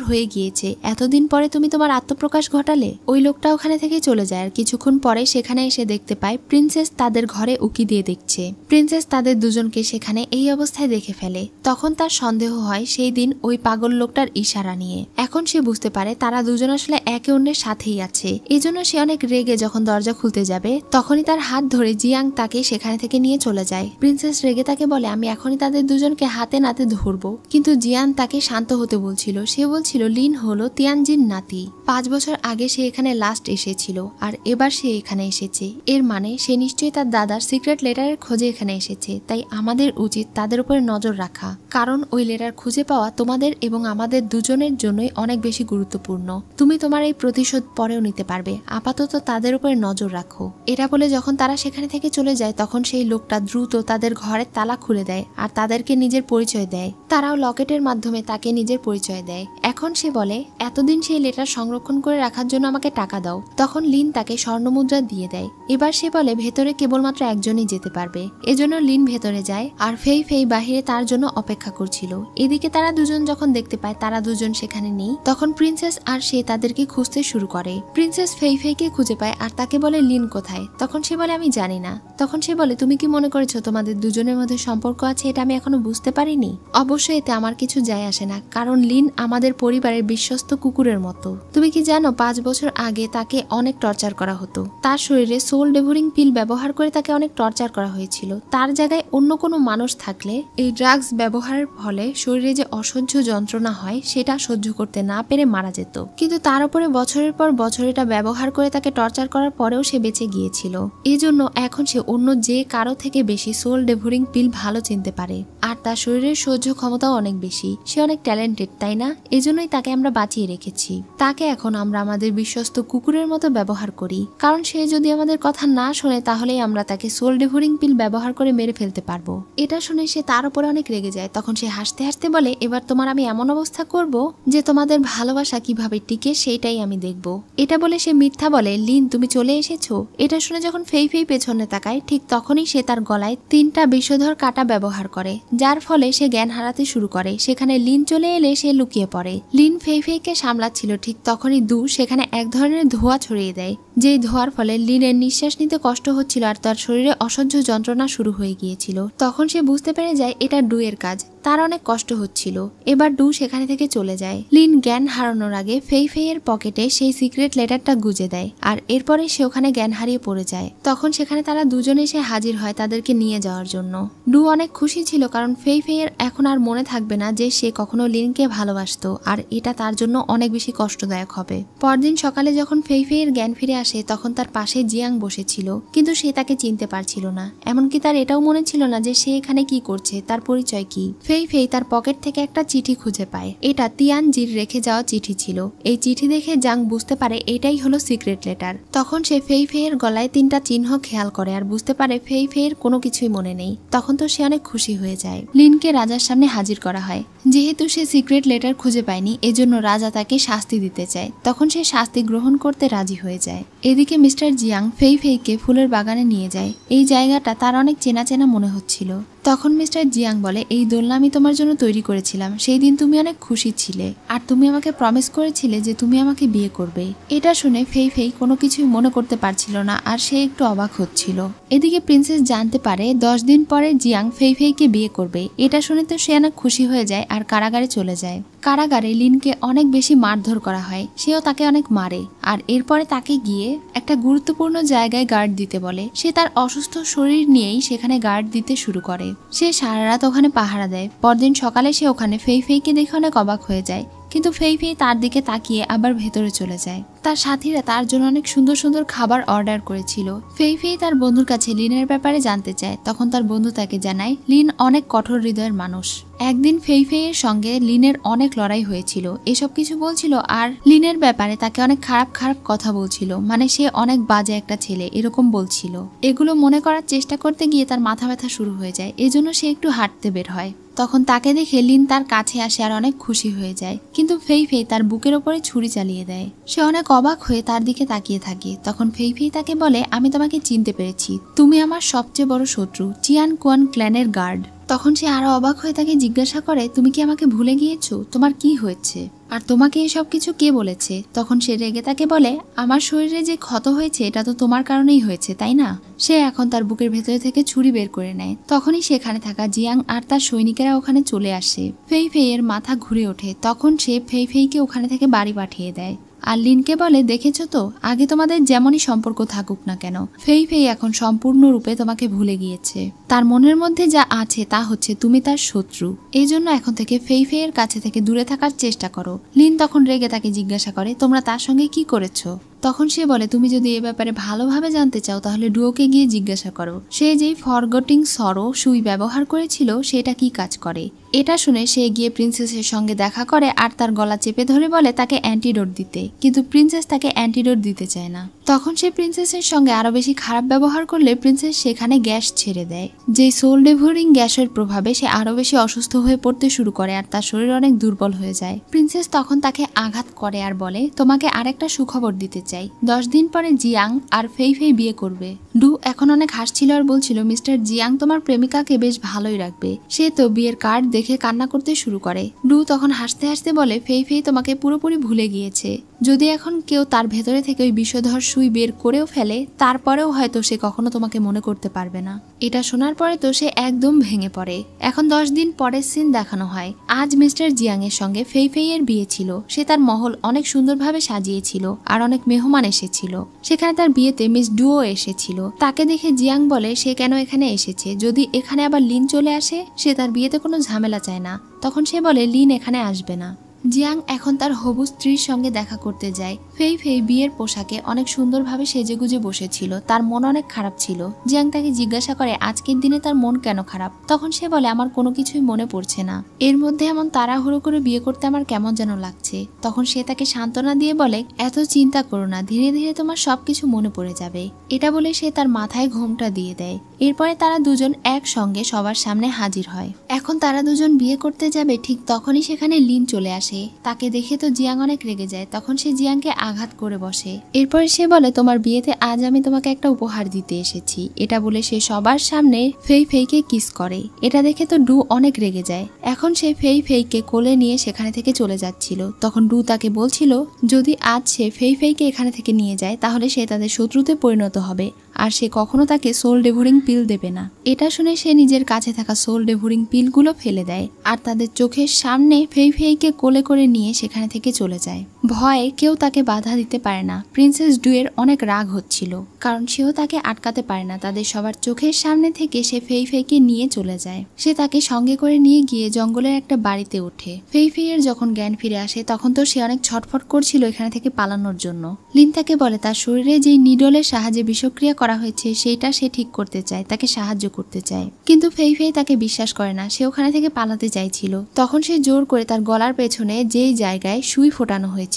হয়ে গিয়েছে, এতদিন পরে তুমি তোমার আত্মপ্রকাশ ঘটালে। ওই লোকটা ওখানে থেকে চলে যায় আর কিছুক্ষণ পরে সেখানে এসে দেখতে পায় প্রিন্সেস তাদের ঘরে উকি দিয়ে দেখছে। প্রিন্সেস তাদের দুজনকে সেখানে এই অবস্থায় দেখে ফেলে। তখন তার সন্দেহ হয় সেই দিন ওই পাগল লোকটার ইশারা নিয়ে। এখন সে বুঝতে পারে তারা দুজন আসলে একে অন্যের সাথেই আছে। এজন্য সে অনেক রেগে যখন দরজা খুলতে যাবে তখনই তার হাত ধরে জিয়াং তাকে সেখানে থেকে নিয়ে চলে যায়। প্রিন্সেস রেগে তাকে বলে, আমি এখনই তাদের দুজনকে হাতে নাতে ধরবো। কিন্তু জিয়ান তাকে শান্ত হতে বলছিল। সে বলছিল লিন হলো তিয়ানজিন নাতি। 5 বছর আগে সে এখানে লাস্ট এসেছিল আর এবার সে এখানে এসেছে। এর মানে সে নিশ্চয়ই তার দাদার সিক্রেট লেটারের খোঁজে এখানে এসেছে। তাই আমাদের উচিত তাদের উপরে নজর রাখা, কারণ ওই লেটার খুঁজে পাওয়া তোমাদের এবং আমাদের দুজনের জন্যই অনেক বেশি গুরুত্বপূর্ণ। তুমি তোমার এই প্রতিশোধ পরেও নিতে পারবে, আপাতত তাদের উপরে নজর রাখো। এটা বলে যখন তারা সেখানে থেকে চলে যায় তখন সেই লোকটা দ্রুত তাদের ঘরের তালা খুলে দেয় আর তাদেরকে নিজের পরিচয় দেয়। তারাও লকেটের মাধ্যমে তাকে নিজের পরিচয় দেয়। এখন সে বলে, এতদিন সেই লেটার সংরক্ষণ করে রাখার জন্য আমাকে টাকা দাও। তখন লিন তাকে স্বর্ণমুদ্রা দিয়ে দেয়। এবার সে বলে ভেতরে কেবলমাত্র একজনই যেতে পারবে। এজন্য লিন ভেতরে যায় আর ফেইফেই বাহিরে তার জন্য অপেক্ষা করছিল। এদিকে তারা দুজন যখন দেখতে পায় তারা দুজন সেখানে নেই, তখন প্রিন্সেস আর সে তাদেরকে খুঁজতে শুরু করে। প্রিন্সেস ফেইফেইকে খুঁজে পায় আর তাকে বলে লিন কোথায়। তখন সে বলে আমি জানি না। তখন সে বলে, তুমি কি মনে করেছো তোমাদের দুজনের মধ্যে সম্পর্ক আছে এটা আমি এখনো বুঝতে পারিনি? অবশ্যই এতে আমার কিছু যায় আসে না, কারণ লিন আমাদের পরিবারের বিশ্বস্ত কুকুরের মতো। তুমি কি জানো 5 বছর আগে তাকে অনেক টর্চার করা হতো। তার শরীরে সোল ডেভোরিং পিল ব্যবহার করে তাকে অনেক টর্চার করা হয়েছিল। তার জায়গায় অন্য কোনো মানুষ থাকলে এই ড্রাগস ব্যবহারের ফলে শরীরে যে অসহ্য যন্ত্রণা হয় সেটা সহ্য করতে না পেরে মারা যেত। কিন্তু তার উপরে বছরের পর বছর এটা ব্যবহার করে তাকে টর্চার করার পরেও সে বেঁচে গিয়েছিল। এজন্য এখন সে অন্য যে কারো থেকে বেশি সোল ডেভোরিং পিল ভালো চিনতে পারে আর তার শরীরের সহ্য ক্ষমতাও অনেক বেশি। সে অনেক ট্যালেন্টেড, তাই না? এজন্যই তাকে আমরা বাঁচিয়ে রেখেছি। তাকে এখন আমরা আমাদের বিশ্বস্ত কুকুরের মতো ব্যবহার করি, কারণ সে যদি আমাদের কথা না শোনে তাহলেই আমরা তাকে সোল ডেভোরিং পিল ব্যবহার করে মেরে ফেলতে পারবো। এটা শুনে সে তার উপরে অনেক রেগে যায়। তখন সে হাসতে হাসতে বলে, এবার তোমার আমি এমন অবস্থা করব যে তোমাদের ভালোবাসা কিভাবে টিকে সেইটাই আমি দেখব। এটা বলে সে মিথ্যা বলে, লিন তুমি চলে এসেছো। এটা শুনে যখন ফেইফেই পেছনে তাকায় ঠিক তখনই সে তার গলায় 3টা বিষধর কাঁটা ব্যবহার করে, যার ফলে সে জ্ঞান হারাতে শুরু করে। সেখানে লিন চলে এলে সে লুকিয়ে পড়ে। লিন ফেইফেইকে সামলাচ্ছিল, ঠিক তখনই দু সেখানে এক ধরনের ধোঁয়া ছড়িয়ে দেয়, যেই ধোঁয়ার ফলে লিনের নিঃশ্বাস নিতে কষ্ট হচ্ছিল আর তার শরীরে অসহ্য যন্ত্রণা শুরু হয়ে গিয়েছিল। তখন সে বুঝতে পেরে যায় এটা ডুয়ের কাজ, তার অনেক কষ্ট হচ্ছিল। এবার ডু সেখানে থেকে চলে যায়। লিন জ্ঞান হারানোর আগে ফেইফেইয়ের পকেটে সেই সিক্রেট লেটারটা গুজে দেয় আর এরপরে সে ওখানে জ্ঞান হারিয়ে পড়ে যায়। তখন সেখানে তারা দুজনে এসে হাজির হয় তাদেরকে নিয়ে যাওয়ার জন্য। ডু অনেক খুশি ছিল, কারণ ফেইফেইয়ের এখন আর মনে থাকবে না যে সে কখনো লিনকে ভালোবাসতো আর এটা তার জন্য অনেক বেশি কষ্টদায়ক হবে। পরদিন সকালে যখন ফেইফেইয়ের জ্ঞান ফিরে আসে তখন তার পাশে জিয়াং বসেছিল, কিন্তু সে তাকে চিনতে পারছিল না। এমনকি তার এটাও মনে ছিল না যে সে এখানে কি করছে, তার পরিচয় কি। ফেই ফেই তার পকেট থেকে একটা চিঠি খুঁজে পায়। এটা তিয়ানজির রেখে যাওয়া চিঠি ছিল। এই চিঠি দেখে জাং বুঝতে পারে এটাই হলো সিক্রেট লেটার। তখন সে ফেই ফেইয়ের গলায় 3টা চিহ্ন খেয়াল করে আর বুঝতে পারে ফেই ফেইয়ের কোনো কিছুই মনে নেই। তখন তো সে অনেক খুশি হয়ে যায়। লিনকে রাজার সামনে হাজির করা হয়। যেহেতু সে সিক্রেট লেটার খুঁজে পায়নি, এজন্য রাজা তাকে শাস্তি দিতে চায়। তখন সে শাস্তি গ্রহণ করতে রাজি হয়ে যায়। এদিকে মিস্টার জিয়াং ফেই ফেইকে ফুলের বাগানে নিয়ে যায়। এই জায়গাটা তার অনেক চেনা চেনা মনে হচ্ছিল। তখন মিস্টার জিয়াং বলে, এই দোলনা আমি তোমার জন্য তৈরি করেছিলাম। সেই দিন তুমি অনেক খুশি ছিলে আর তুমি আমাকে প্রমিস করেছিলে যে তুমি আমাকে বিয়ে করবে। এটা শুনে ফেই ফেই কোনো কিছুই মনে করতে পারছিল না আর সে একটু অবাক হচ্ছিল। এদিকে প্রিন্সেস জানতে পারে 10 দিন পরে জিয়াং ফেই ফেইকে বিয়ে করবে। এটা শুনে তো সে অনেক খুশি হয়ে যায় আর কারাগারে চলে যায়। কারাগারে লিনকে অনেক বেশি মারধর করা হয়। সেও তাকে অনেক মারে আর এরপরে তাকে গিয়ে একটা গুরুত্বপূর্ণ জায়গায় গার্ড দিতে বলে। সে তার অসুস্থ শরীর নিয়েই সেখানে গার্ড দিতে শুরু করে। সে সারা রাত ওখানে পাহারা দেয়। পরদিন সকালে সে ওখানে ফেই ফেইকে দেখে অনেক অবাক হয়ে যায়। কিন্তু ফেই ফেই তার দিকে তাকিয়ে আবার ভেতরে চলে যায়। তার সাথীরা তার জন্য অনেক সুন্দর সুন্দর খাবার অর্ডার করেছিল। ফেই ফেই তার বন্ধুর কাছে লিনের ব্যাপারে জানতে চায়। তখন তার বন্ধু তাকে জানায় লিন অনেক কঠোর হৃদয়ের মানুষ। একদিন ফেই ফেইয়ের সঙ্গে লিনের অনেক লড়াই হয়েছিল। এসব কিছু বলছিল আর লিনের ব্যাপারে তাকে অনেক খারাপ খারাপ কথা বলছিল। মানে সে অনেক বাজে একটা ছেলে এরকম বলছিল। এগুলো মনে করার চেষ্টা করতে গিয়ে তার মাথা ব্যথা শুরু হয়ে যায়। এজন্য সে একটু হাঁটতে বের হয়। তখন তাকে দেখে লিন তার কাছে আসে আর অনেক খুশি হয়ে যায়। কিন্তু ফেই ফেই তার বুকের ওপরে ছুরি চালিয়ে দেয়। সে অনেক অবাক হয়ে তার দিকে তাকিয়ে থাকে। তখন ফেই ফেই তাকে বলে, আমি তোমাকে চিনতে পেরেছি। তুমি আমার সবচেয়ে বড় শত্রু, চিয়ান কুয়ান ক্ল্যানের গার্ড। তখন সে আরো অবাক হয়ে তাকে জিজ্ঞাসা করে, তুমি কি আমাকে ভুলে গিয়েছো? তোমার কি হয়েছে আর তোমাকে এসব কিছু কে বলেছে? তখন সে রেগে তাকে বলে, আমার শরীরে যে ক্ষত হয়েছে এটা তো তোমার কারণেই হয়েছে, তাই না? সে এখন তার বুকের ভেতরে থেকে ছুরি বের করে নেয়। তখনই সেখানে থাকা জিয়াং আর তার সৈনিকেরা ওখানে চলে আসে। ফেই ফেইয়ের মাথা ঘুরে ওঠে। তখন সে ফেই ফেইকে ওখানে থেকে বাড়ি পাঠিয়ে দেয়। আর লিনকে বলে, দেখেছো তো, আগে তোমাদের যেমনই সম্পর্ক থাকুক না কেন, ফেই ফেই এখন সম্পূর্ণরূপে তোমাকে ভুলে গিয়েছে। তার মনের মধ্যে যা আছে তা হচ্ছে তুমি তার শত্রু। এই জন্য এখন থেকে ফেই ফেইয়ের কাছে থেকে দূরে থাকার চেষ্টা করো। লিন তখন রেগে তাকে জিজ্ঞাসা করে, তোমরা তার সঙ্গে কি করেছো? তখন সে বলে, তুমি যদি এ ব্যাপারে ভালোভাবে জানতে চাও তাহলে ডুওকে গিয়ে জিজ্ঞাসা করো। সে যেই ফরগটিং সরো সুই ব্যবহার করেছিল সেটা কি কাজ করে। এটা শুনে সে গিয়ে প্রিন্সেসের সঙ্গে দেখা করে আর তার গলা চেপে ধরে বলে তাকে অ্যান্টিডোট দিতে। কিন্তু প্রিন্সেস তাকে অ্যান্টিডোট দিতে চায় না। তখন সে প্রিন্সেসের সঙ্গে আরো বেশি খারাপ ব্যবহার করলে প্রিন্সেস সেখানে গ্যাস ছেড়ে দেয়। যে সোল ডেভোরিং গ্যাসের প্রভাবে সে আরো বেশি অসুস্থ হয়ে পড়তে শুরু করে আর তার শরীর অনেক দুর্বল হয়ে যায়। প্রিন্সেস তখন তাকে আঘাত করে আর বলে, তোমাকে আরেকটা সুখবর দিতে চাই। 10 দিন পরে জিয়াং আর ফেই ফেই বিয়ে করবে। ডু এখন অনেক হাসছিল আর বলছিল, মিস্টার জিয়াং তোমার প্রেমিকাকে বেশ ভালোই রাখবে। সে তো বিয়ের কার্ড দেখে কান্না করতে শুরু করে। ডু তখন হাসতে হাসতে বলে, ফেই ফেই তোমাকে পুরোপুরি ভুলে গিয়েছে। যদি এখন কেউ তার ভেতরে থেকে ওই বিষধর সুই বের করেও ফেলে তারপরেও হয়তো সে কখনো তোমাকে মনে করতে পারবে না। এটা শোনার পরে তো সে একদম ভেঙে পড়ে। এখন 10 দিন পরের সিন দেখানো হয়। আজ মিস্টার জিয়াং এর সঙ্গে ফেই ফেই এর বিয়ে ছিল। সে তার মহল অনেক সুন্দরভাবে সাজিয়েছিল আর অনেক মেহমান এসেছিল। সেখানে তার বিয়েতে মিস ডুও এসেছিল। তাকে দেখে জিয়াং বলে সে কেন এখানে এসেছে, যদি এখানে আবার লিন চলে আসে। সে তার বিয়েতে কোনো ঝামেলা চায় না। তখন সে বলে লিন এখানে আসবে না। জিয়াং এখন তার হবু স্ত্রীর সঙ্গে দেখা করতে যায়। ফেই ফেই বিয়ের পোশাকে অনেক সুন্দরভাবে সেজেগুজে বসেছিল। তার মন অনেক খারাপ ছিল। জিয়াং তাকে জিজ্ঞাসা করে আজকের দিনে তার মন কেন খারাপ। তখন সে বলে, আমার কোনো কিছুই মনে পড়ছে না। এর মধ্যে এমন তাড়াহুড়ো করে বিয়ে করতে আমার কেমন যেন লাগছে। তখন সে তাকে সান্ত্বনা দিয়ে বলে, এত চিন্তা করো না, ধীরে ধীরে তোমার সবকিছু মনে পড়ে যাবে। এটা বলে সে তার মাথায় ঘোমটা দিয়ে দেয়। এরপরে তারা দুজন একসঙ্গে সবার সামনে হাজির হয়। এখন তারা দুজন বিয়ে করতে যাবে, ঠিক তখনই সেখানে লিন চলে আসে। তাকে দেখে তো জিয়াং অনেক রেগে যায়। তখন সে জিয়াংকে আঘাত করে বসে। এরপর সে বলে, তোমার বিয়েতে আজ আমি তোমাকে একটা উপহার দিতে এসেছি। এটা বলে সে সবার সামনে ফেই ফেইকে কিস করে। এটা দেখে তো ডু অনেক রেগে যায়। এখন সে ফেই ফেইকে কোলে নিয়ে সেখানে থেকে চলে যাচ্ছিল। তখন ডু তাকে বলছিল, যদি আজ সে ফেই ফেইকে এখানে থেকে নিয়ে যায় তাহলে সে তাদের শত্রুতে পরিণত হবে আর সে কখনো তাকে সোল ডেভোরিং পিল দেবে না। এটা শুনে সে নিজের কাছে থাকা সোল ডেভোরিং পিলগুলো ফেলে দেয় আর তাদের চোখের সামনে ফেই ফেইকে কোলে করে নিয়ে সেখানে থেকে চলে যায়। ভয়ে কেউ তাকে বাধা দিতে পারে না। প্রিন্সেস ডুয়ের অনেক রাগ হচ্ছিল, কারণ সেও তাকে আটকাতে পারে না। তাদের সবার চোখের সামনে থেকে সে ফেই ফেইকে নিয়ে চলে যায়। সে তাকে সঙ্গে করে নিয়ে গিয়ে জঙ্গলের একটা বাড়িতে ওঠে। ফেই ফেইয়ের যখন জ্ঞান ফিরে আসে তখন তো সে অনেক ছটফট করছিল এখানে থেকে পালানোর জন্য। লিন তাকে বলে তার শরীরে যেই নিডলের সাহায্যে বিষক্রিয়া করা হয়েছে সেইটা সে ঠিক করতে চায়, তাকে সাহায্য করতে চায়। কিন্তু ফেই ফেই তাকে বিশ্বাস করে না। সে ওখানে থেকে পালাতে চাইছিল। তখন সে জোর করে তার গলার পেছনে যেই জায়গায় সুই ফোটানো হয়েছিল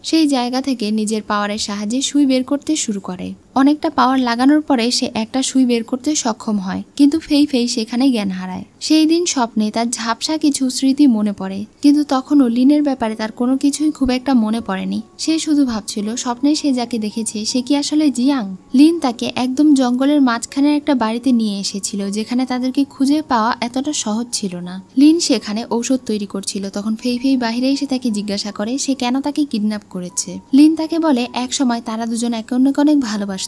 সেই জায়গা থেকে নিজের পাওয়ারের সাহায্যে সুই বের করতে শুরু করে। অনেকটা পাওয়ার লাগানোর পরে সে একটা সুই বের করতে সক্ষম হয়, কিন্তু ফেই ফেই সেখানে জ্ঞান হারায়। সেই দিন স্বপ্নে তার ঝাপসা কিছু স্মৃতি মনে পড়ে, কিন্তু তখনও লিনের ব্যাপারে তার কোনো কিছুই খুব একটা মনে পড়েনি। সে শুধু ভাবছিল স্বপ্নে সে যাকে দেখেছে সে কি আসলে জিয়াং। লিন তাকে একদম জঙ্গলের মাঝখানের একটা বাড়িতে নিয়ে এসেছিল, যেখানে তাদেরকে খুঁজে পাওয়া এতটা সহজ ছিল না। লিন সেখানে ঔষধ তৈরি করছিল। তখন ফেই ফেই বাহিরে এসে তাকে জিজ্ঞাসা করে সে কেন তাকে কিডন্যাপ করেছে। লিন তাকে বলে এক সময় তারা দুজন একে অন্যকে অনেক ভালোবাসত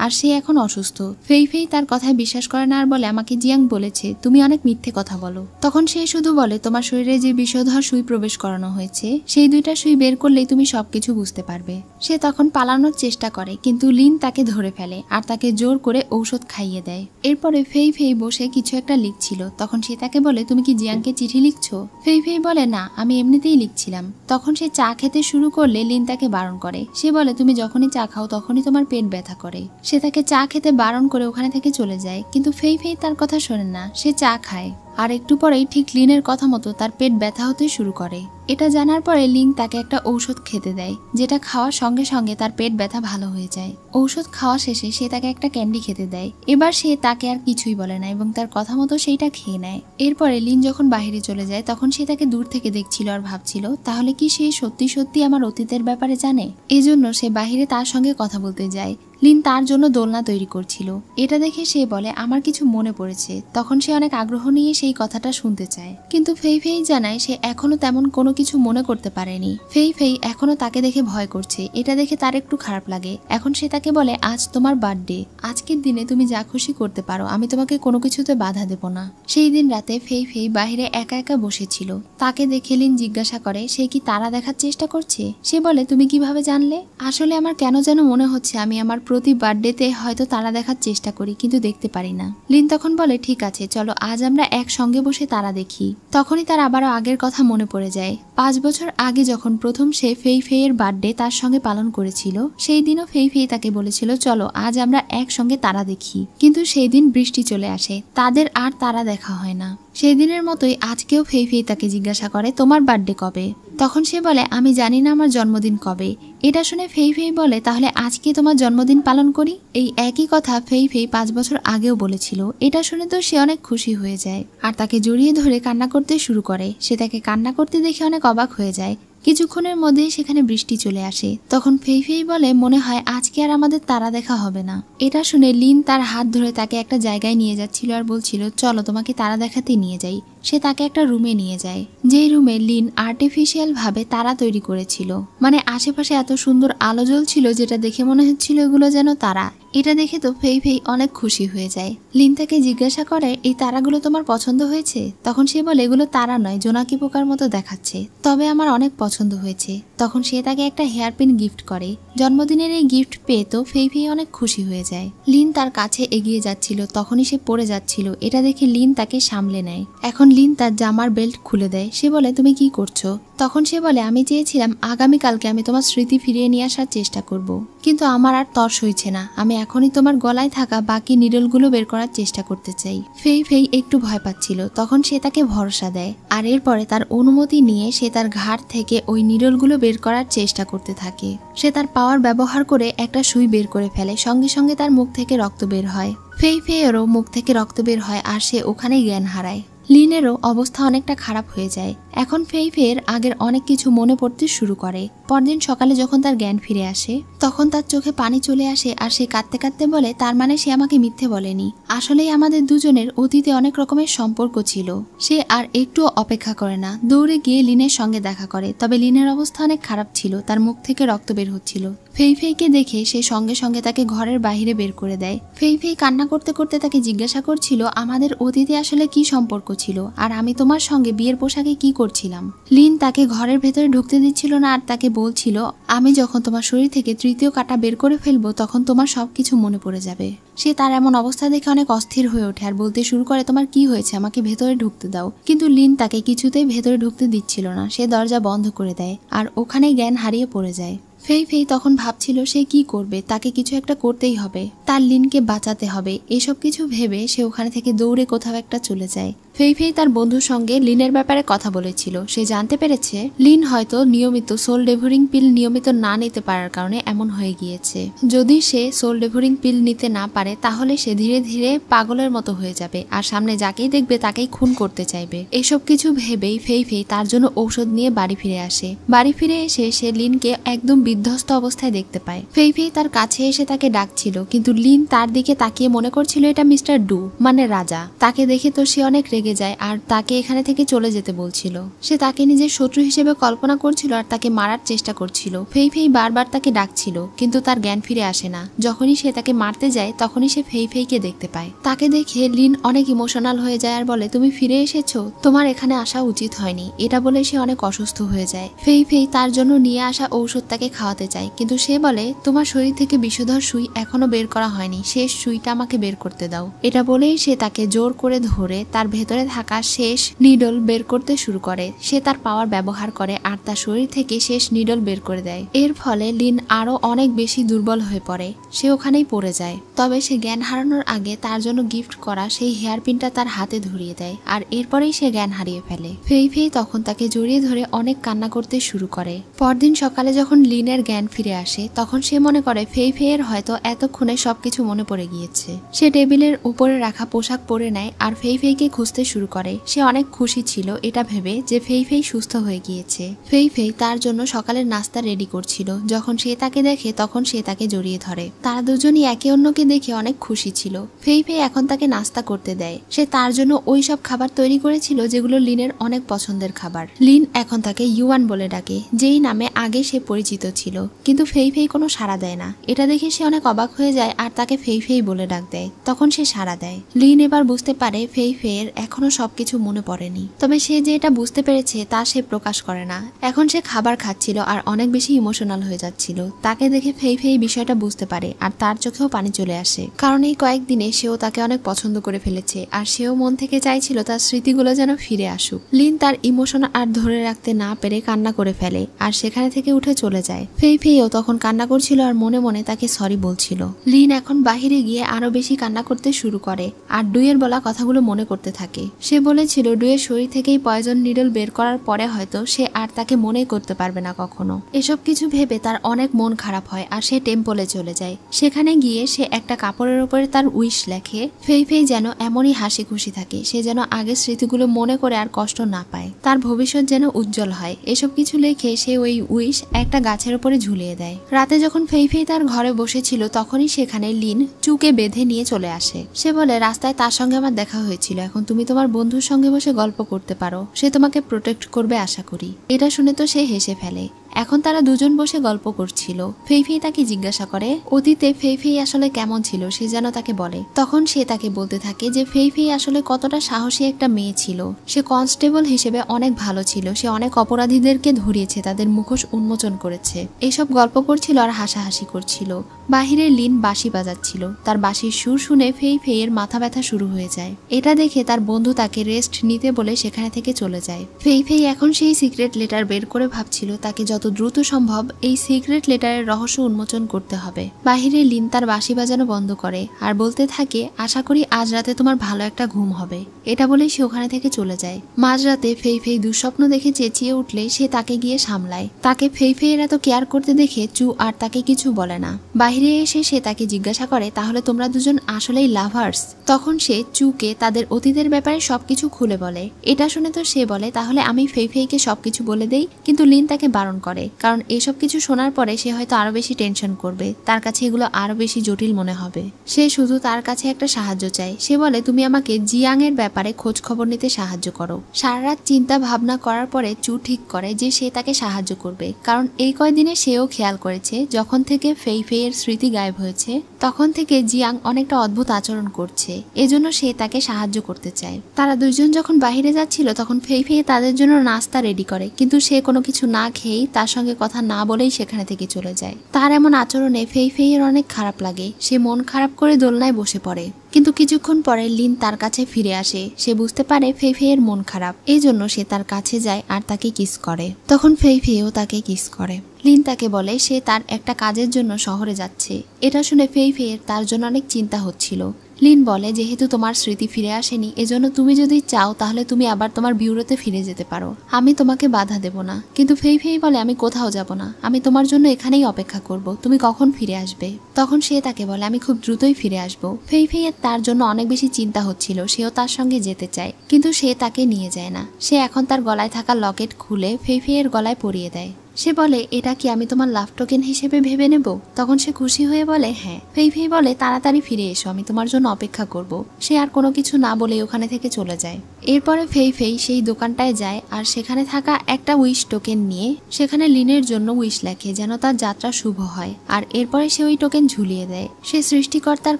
আর সে এখন অসুস্থ। ফেই ফেই তার কথায় বিশ্বাস করে না আর বলে আমাকে জিয়াং বলেছে তুমি অনেক মিথ্যে কথা বলো। তখন সে শুধু বলে তোমার শরীরে যে বিষধর সুই প্রবেশ করানো হয়েছে সেই দুইটা সুই বের করলেই তুমি সবকিছু বুঝতে পারবে। সে তখন পালানোর চেষ্টা করে, কিন্তু লিন তাকে ধরে ফেলে আর তাকে জোর করে ঔষধ খাইয়ে দেয়। এরপরে ফেই ফেই বসে কিছু একটা লিখছিল। তখন সে তাকে বলে তুমি কি জিয়াংকে চিঠি লিখছো। ফেই ফেই বলে না, আমি এমনিতেই লিখছিলাম। তখন সে চা খেতে শুরু করলে লিন তাকে বারণ করে। সে বলে তুমি যখনই চা খাও তখনই তোমার পেট ব্যথা করে। সে তাকে চা খেতে বারণ করে ওখানে থেকে চলে যায়, কিন্তু ফেই ফেই তার কথা শোনে না। সে চা খায় আর একটু পরেই ঠিক লিনের কথা মতো তার পেট ব্যথা হতে শুরু করে। এটা জানার পরে লিন তাকে একটা ঔষধ খেতে দেয়, যেটা খাওয়ার সঙ্গে সঙ্গে তার পেট ব্যথা ভালো হয়ে যায়। ঔষধ খাওয়া শেষে সে তাকে একটা ক্যান্ডি খেতে দেয়। এবার সে তাকে আর কিছুই বলে না এবং তার কথা মতো সেইটা খেয়ে নেয়। এরপরে লিন যখন বাইরে চলে যায় তখন সে তাকে দূর থেকে দেখছিল আর ভাবছিল তাহলে কি সে সত্যি সত্যি আমার অতীতের ব্যাপারে জানে। এজন্য সে বাহিরে তার সঙ্গে কথা বলতে যায়। লিন তার জন্য দোলনা তৈরি করছিল। এটা দেখে সে বলে আমার কিছু মনে পড়েছে। তখন সে অনেক আগ্রহ নিয়ে সেই কথাটা শুনতে চায়, কিন্তু ফেই ফেই জানায় সে এখনো তেমন কোনো কিছু মনে করতে পারেনি। ফেই ফেই এখনো তাকে দেখে ভয় করছে। এটা দেখে তার একটু খারাপ লাগে। এখন সে তাকে বলে আজ তোমার বার্থডে, আজকের দিনে তুমি যা খুশি করতে পারো, আমি তোমাকে কোনো কিছুতে বাধা দেব না। সেই দিন রাতে ফেই ফেই বাহিরে একা একা বসেছিল। তাকে দেখে লিন জিজ্ঞাসা করে সে কি তারা দেখার চেষ্টা করছে। সে বলে তুমি কিভাবে জানলে। আসলে আমার কেন যেন মনে হচ্ছে আমি আমার প্রতি বার্থডেতে হয়তো তারা দেখার চেষ্টা করি, কিন্তু দেখতে পারি না। লিন তখন বলে ঠিক আছে চলো আজ আমরা একসঙ্গে বসে তারা দেখি। তখনই তার আবারও আগের কথা মনে পড়ে যায়। 5 বছর আগে যখন প্রথম সে ফেই ফেইয়ের বার্থডে তার সঙ্গে পালন করেছিল, সেই দিনও ফেই ফেই তাকে বলেছিল চলো আজ আমরা একসঙ্গে তারা দেখি। কিন্তু সেই দিন বৃষ্টি চলে আসে, তাদের আর তারা দেখা হয় না। সেই দিনের মতোই আজকেও ফেই ফেই তাকে জিজ্ঞাসা করে তোমার বার্থডে কবে। তখন সে বলে আমি জানি না আমার জন্মদিন কবে। এটা শুনে ফেই ফেই বলে তাহলে আজকে তোমার জন্মদিন পালন করি। এই একই কথা ফেই ফেই 5 বছর আগেও বলেছিল। এটা শুনে তো সে অনেক খুশি হয়ে যায় আর তাকে জড়িয়ে ধরে কান্না করতে শুরু করে। সে তাকে কান্না করতে দেখে অনেক অবাক হয়ে যায়। কিছুক্ষণের মধ্যেই সেখানে বৃষ্টি চলে আসে। তখন ফেই ফেই বলে মনে হয় আজকে আর আমাদের তারা দেখা হবে না। এটা শুনে লিন তার হাত ধরে তাকে একটা জায়গায় নিয়ে যাচ্ছিল আর বলছিল চলো তোমাকে তারা দেখাতে নিয়ে যাই। সে তাকে একটা রুমে নিয়ে যায়, যেই রুমে লিন আর্টিফিশিয়াল ভাবে তারা তৈরি করেছিল। মানে আশেপাশে এত সুন্দর আলো জ্বলছিল যেটা দেখে মনে হচ্ছিল এগুলো যেন তারা। এটা দেখে তো ফেই ফেই অনেক খুশি হয়ে যায়। লিন তাকে জিজ্ঞাসা করে এই তারাগুলো তোমার পছন্দ হয়েছে। তখন সে বলে এগুলো তারা নয়, জোনাকি পোকার মতো দেখাচ্ছে, তবে আমার অনেক পছন্দ হয়েছে। তখন সে তাকে একটা হেয়ারপিন গিফট করে। জন্মদিনের এই গিফট পেয়ে তো ফেই ফেই অনেক খুশি হয়ে যায়। লিন তার কাছে এগিয়ে যাচ্ছিল, তখনই সে পড়ে যাচ্ছিল। এটা দেখে লিন তাকে সামলে নেয়। এখন লিন তার জামার বেল্ট খুলে দেয়। সে বলে তুমি কি করছো। তখন সে বলে আমি চেয়েছিলাম আগামীকালকে আমি তোমার স্মৃতি ফিরিয়ে নিয়ে আসার চেষ্টা করব, কিন্তু আমার আর তর সইছে না। আমি এখনই তোমার গলায় থাকা বাকি নিডলগুলো বের করার চেষ্টা করতে চাই। ফেই ফেই একটু ভয় পাচ্ছিল। তখন সে তাকে ভরসা দেয় আর এরপরে তার অনুমতি নিয়ে সে তার ঘাড় থেকে ওই নিডলগুলো বের করার চেষ্টা করতে থাকে। সে তার পাওয়ার ব্যবহার করে একটা সুই বের করে ফেলে। সঙ্গে সঙ্গে তার মুখ থেকে রক্ত বের হয়। ফেই ফেইয়েরও মুখ থেকে রক্ত বের হয় আর সে ওখানেই জ্ঞান হারায়। লিনেরও অবস্থা অনেকটা খারাপ হয়ে যায়। এখন ফেই ফেইয়ের আগের অনেক কিছু মনে পড়তে শুরু করে। পরদিন সকালে যখন তার জ্ঞান ফিরে আসে তখন তার চোখে পানি চলে আসে আর সে কাঁদতে কাঁদতে বলে তার মানে সে আমাকে মিথ্যে বলেনি। আসলেই আমাদের দুজনের অতীতে অনেক রকমের সম্পর্ক ছিল। সে আর একটু অপেক্ষা করে না, দৌড়ে গিয়ে লিনের সঙ্গে দেখা করে। তবে লিনের অবস্থা অনেক খারাপ ছিল, তার মুখ থেকে রক্ত বের হচ্ছিল। ফেই ফেইকে দেখে সে সঙ্গে সঙ্গে তাকে ঘরের বাইরে বের করে দেয়। ফেই ফেই কান্না করতে করতে তাকে জিজ্ঞাসা করছিল আমাদের অতীতে আসলে কি সম্পর্ক ছিল আর আমি তোমার সঙ্গে বিয়ের পোশাকে কি করছিলাম। লিন তাকে ঘরের ভেতরে ঢুকতে দিচ্ছিল না আর তাকে বলছিল আমি যখন তোমার শরীর থেকে তৃতীয় কাঁটা বের করে ফেলবো তখন তোমার সবকিছু মনে পড়ে যাবে। সে তার এমন অবস্থা দেখে অনেক অস্থির হয়ে ওঠে আর বলতে শুরু করে তোমার কি হয়েছে, আমাকে ভেতরে ঢুকতে দাও। কিন্তু লিন তাকে কিছুতেই ভেতরে ঢুকতে দিচ্ছিল না। সে দরজা বন্ধ করে দেয় আর ওখানেই জ্ঞান হারিয়ে পড়ে যায়। ফেই ফেই তখন ভাবছিল সে কি করবে, তাকে কিছু একটা করতেই হবে, তার লিনকে বাঁচাতে হবে। এসব কিছু ভেবে সে ওখানে থেকে দৌড়ে কোথাও একটা চলে যায়। ফেই ফেই তার বন্ধুর সঙ্গে লিনের ব্যাপারে কথা বলেছিল। সে জানতে পেরেছে লিন হয়তো নিয়মিত সোল ডেভোরিং পিল নিয়মিত না নিতে পারার কারণে এমন হয়ে গিয়েছে। যদি সে সোল ডেভোরিং পিল নিতে না পারে তাহলে সে ধীরে ধীরে পাগলের মতো হয়ে যাবে আর সামনে যাকেই দেখবে তাকেই খুন করতে চাইবে। এসব কিছু ভেবেই ফেই ফেই তার জন্য ঔষধ নিয়ে বাড়ি ফিরে আসে। বাড়ি ফিরে এসে সে লিনকে একদম বিধ্বস্ত অবস্থায় দেখতে পায়। ফেই ফেই তার কাছে এসে তাকে ডাকছিল কিন্তু লিন তার দিকে তাকিয়ে মনে করছিল এটা মিস্টার ডু মানে রাজা। তাকে দেখে তো সে অনেক রেগে যায় আর তাকে এখানে থেকে চলে যেতে বলছিল। সে তাকে নিজের শত্রু হিসেবে কল্পনা করছিল আর তাকে মারার চেষ্টা করছিল। ফেই ফেই বারবার তাকে ডাকছিল কিন্তু তার জ্ঞান ফিরে আসে না। যখনই সে তাকে মারতে যায় তখনই সে ফেই ফেইকে দেখতে পায়। তাকে দেখে লিন অনেক ইমোশনাল হয়ে যায় আর বলে তুমি ফিরে এসেছো, তোমার এখানে আসা উচিত হয়নি। এটা বলে সে অনেক অসুস্থ হয়ে যায়। ফেই ফেই তার জন্য নিয়ে আসা ঔষধ তাকে খাওয়াতে চায় কিন্তু সে বলে তোমার শরীর থেকে বিষধর সুই এখনো বের করা হয়নি, শেষ সুইটা আমাকে বের করতে দাও। এটা বলেই সে তাকে জোর করে ধরে তার ভেতরে থাকা শেষ নিডল বের করতে শুরু করে। সে তার পাওয়ার ব্যবহার করে আর তার শরীর থেকে শেষ নিডল বের করে দেয়। এর ফলে লিন আরো অনেক বেশি দুর্বল হয়ে পড়ে। সে ওখানেই পড়ে যায়। তবে সে জ্ঞান হারানোর আগে তার জন্য গিফট করা সেই হেয়ারপিনটা তার হাতে ধরিয়ে দেয় আর এরপরেই সে জ্ঞান হারিয়ে ফেলে। ফেই ফেই তখন তাকে জড়িয়ে ধরে অনেক কান্না করতে শুরু করে। পরদিন সকালে যখন লিনের জ্ঞান ফিরে আসে তখন সে মনে করে ফেই ফেইয়ের হয়তো এতক্ষণে সবকিছু মনে পড়ে গিয়েছে। সে টেবিলের উপরে রাখা পোশাক পরে নেয় আর ফেই ফেইকে খুঁজতে শুরু করে। সে অনেক খুশি ছিল এটা ভেবে যে ফেই ফেই সুস্থ হয়ে গিয়েছে। ফেই ফেই তার জন্য সকালের নাস্তা রেডি করছিল। যখন সে তাকে দেখে তখন সে তাকে জড়িয়ে ধরে। তারা দুজনই একে অন্যকে দেখে অনেক খুশি ছিল। ফেই ফেই এখন তাকে নাস্তা করতে দেয়। সে তার জন্য ওই সব খাবার তৈরি করেছিল যেগুলো লিনের অনেক পছন্দের খাবার। লিন এখন তাকে ইউয়ান বলে ডাকে, যেই নামে আগে সে পরিচিত ছিল। কিন্তু ফেই ফেই কোনো সাড়া দেয় না। এটা দেখে সে অনেক অবাক হয়ে যায় আর তাকে ফেই ফেই বলে ডাক দেয়। তখন সে সাড়া দেয়। লিন এবার বুঝতে পারে ফেই ফেইয়ের এখনো সবকিছু মনে পড়েনি। তবে সে যে এটা বুঝতে পেরেছে তা সে প্রকাশ করে না। এখন সে খাবার খাচ্ছিল আর অনেক বেশি ইমোশনাল হয়ে যাচ্ছিল। তাকে দেখে ফেই ফেই বিষয়টা বুঝতে পারে আর তার চোখেও পানি চলে আসে, কারণ এই কয়েকদিনে সেও তাকে অনেক পছন্দ করে ফেলেছে আর সেও মন থেকে চাইছিল তার স্মৃতিগুলো যেন ফিরে আসুক। লিন তার ইমোশন আর ধরে রাখতে না পেরে কান্না করে ফেলে আর সেখানে থেকে উঠে চলে যায়। ফেই ফেইও তখন কান্না করছিল আর মনে মনে তাকে সরি বলছিল। লিন এখন বাহিরে গিয়ে আরো বেশি কান্না করতে শুরু করে আর ডুয়ের বলা কথাগুলো মনে করতে থাকে। সে বলেছিল ডুয়ের শরীর থেকেই পয়জন নিডল বের করার পরে হয়তো সে আর তাকে মনেই করতে পারবে না কখনো। এসব কিছু ভেবে তার অনেক মন খারাপ হয় আর সে টেম্পলে চলে যায়। সেখানে গিয়ে সে একটা কাপড়ের উপরে তার উইশ লেখে। ফেই ফেই যেন এমনই হাসি খুশি থাকে, সে যেন আগের স্মৃতিগুলো মনে করে আর কষ্ট না পায়, তার ভবিষ্যৎ যেন উজ্জ্বল হয়। এসব কিছু লেখে সে ওই উইশ একটা গাছের উপরে ঝুলিয়ে দেয়। রাতে যখন ফেই ফেই তার ঘরে বসেছিল তখনই সেখানে লিন চুকে বেঁধে নিয়ে চলে আসে। সে বলে রাস্তায় তার সঙ্গে আমার দেখা হয়েছিল, এখন তুমি তোমার বন্ধুর সঙ্গে বসে গল্প করতে পারো, সে তোমাকে প্রোটেক্ট করবে আশা করি। এটা শুনে তো সে হেসে ফেলে। এখন তারা দুজন বসে গল্প করছিল। ফেই ফেই তাকে জিজ্ঞাসা করে অতীতে ফেই ফেই আসলে কেমন ছিল, সে যেন তাকে বলে। তখন সে তাকে বলতে থাকে যে ফেই ফেই আসলে কতটা সাহসী একটা মেয়ে ছিল। সে কনস্টেবল হিসেবে অনেক ভালো ছিল, সে অনেক অপরাধীদেরকে ধরিয়েছে, তাদের মুখোশ উন্মোচন করেছে। এইসব গল্প করছিল আর হাসাহাসি করছিল। বাহিরে লিন বাঁশি বাজাচ্ছিল। তার বাঁশির সুর শুনে ফেই ফেইয়ের মাথা ব্যথা শুরু হয়ে যায়। এটা দেখে তার বন্ধু তাকে রেস্ট নিতে বলে সেখানে থেকে চলে যায়। ফেই ফেই এখন সেই সিক্রেট লেটার বের করে ভাবছিল তাকে যত দ্রুত সম্ভব এই সিক্রেট লেটারের রহস্য উন্মোচন করতে হবে। বাহিরে লিন তার বাঁশি বাজানো বন্ধ করে আর বলতে থাকে আশা করি আজ রাতে তোমার ভালো একটা ঘুম হবে। এটা বলেই সে ওখানে থেকে চলে যায়। মাঝরাতে ফেই ফেই দুঃস্বপ্ন দেখে চেঁচিয়ে উঠলে সে তাকে গিয়ে সামলায়। তাকে ফেই ফেইয়ের এত কেয়ার করতে দেখে চু আর তাকে কিছু বলে না। বাহিরে এসে সে তাকে জিজ্ঞাসা করে তাহলে তোমরা দুজন আসলেই লাভার্স? তখন সে চুকে তাদের অতীতের ব্যাপারে সবকিছু খুলে বলে। এটা শুনে তো সে বলে তাহলে আমি ফেই ফেইকে সবকিছু বলে দেই, কিন্তু লিন তাকে বারণ করে। করে, কারণ এসব কিছু শোনার পরে সে হয়তো আরো বেশি টেনশন করবে, তার কাছে এগুলো আরো বেশি জটিল মনে হবে। সে শুধু তার কাছে একটা সাহায্য চায়। সে বলে, তুমি আমাকে জিয়াং এর ব্যাপারে খোঁজ খবর নিতে সাহায্য করো। সারা রাত চিন্তা ভাবনা করার পরে চু ঠিক করে যে সে তাকে সাহায্য করবে, কারণ এই কয়দিনে সেও খেয়াল করেছে যখন থেকে ফেই ফেই এর স্মৃতি গায়েব হয়েছে তখন থেকে জিয়াং অনেকটা অদ্ভুত আচরণ করছে, এজন্য সে তাকে সাহায্য করতে চায়। তারা দুইজন যখন বাহিরে যাচ্ছিল তখন ফেই ফেই তাদের জন্য নাস্তা রেডি করে, কিন্তু সে কোনো কিছু না খেয়েই তার সঙ্গে কথা না বলেই সেখানে থেকে চলে যায়। তার এমন আচরণে ফেই ফেই এর অনেক খারাপ লাগে। সে মন খারাপ করে দোলনায় বসে পড়ে, কিন্তু কিছুক্ষণ পরে লিন তার কাছে ফিরে আসে। সে বুঝতে পারে ফেই ফেই এর মন খারাপ, এই জন্য সে তার কাছে যায় আর তাকে কিস করে। তখন ফেই ফেইও তাকে কিস করে। লিন তাকে বলে সে তার একটা কাজের জন্য শহরে যাচ্ছে। এটা শুনে ফেই ফেই এর তার জন্য অনেক চিন্তা হচ্ছিল। লিন বলে, যেহেতু তোমার স্মৃতি ফিরে আসেনি, এজন্য তুমি যদি চাও তাহলে তুমি আবার তোমার বিউরোতে ফিরে যেতে পারো, আমি তোমাকে বাধা দেব না। কিন্তু ফেই ফেই বলে, আমি কোথাও যাব না, আমি তোমার জন্য এখানেই অপেক্ষা করব, তুমি কখন ফিরে আসবে। তখন সে তাকে বলে, আমি খুব দ্রুতই ফিরে আসবো। ফেই ফেই এর তার জন্য অনেক বেশি চিন্তা হচ্ছিল, সেও তার সঙ্গে যেতে চায়, কিন্তু সে তাকে নিয়ে যায় না। সে এখন তার গলায় থাকা লকেট খুলে ফেই ফেই এর গলায় পরিয়ে দেয়। সে বলে, এটা কি আমি তোমার লাভ টোকেন হিসেবে ভেবে নেব? তখন সে খুশি হয়ে বলে, হ্যাঁ। ফেই ফেই বলে, তাড়াতাড়ি ফিরে এসো, আমি তোমার জন্য অপেক্ষা করব। সে আর কোনো কিছু না বলে ওখানে থেকে চলে যায়। এরপরে ফেই ফেই সেই দোকানটায় যায় আর সেখানে থাকা একটা উইশ টোকেন নিয়ে সেখানে লিনের জন্য উইশ লেখে যেন তার যাত্রা শুভ হয়, আর এরপরে সে ওই টোকেন ঝুলিয়ে দেয়। সে সৃষ্টিকর্তার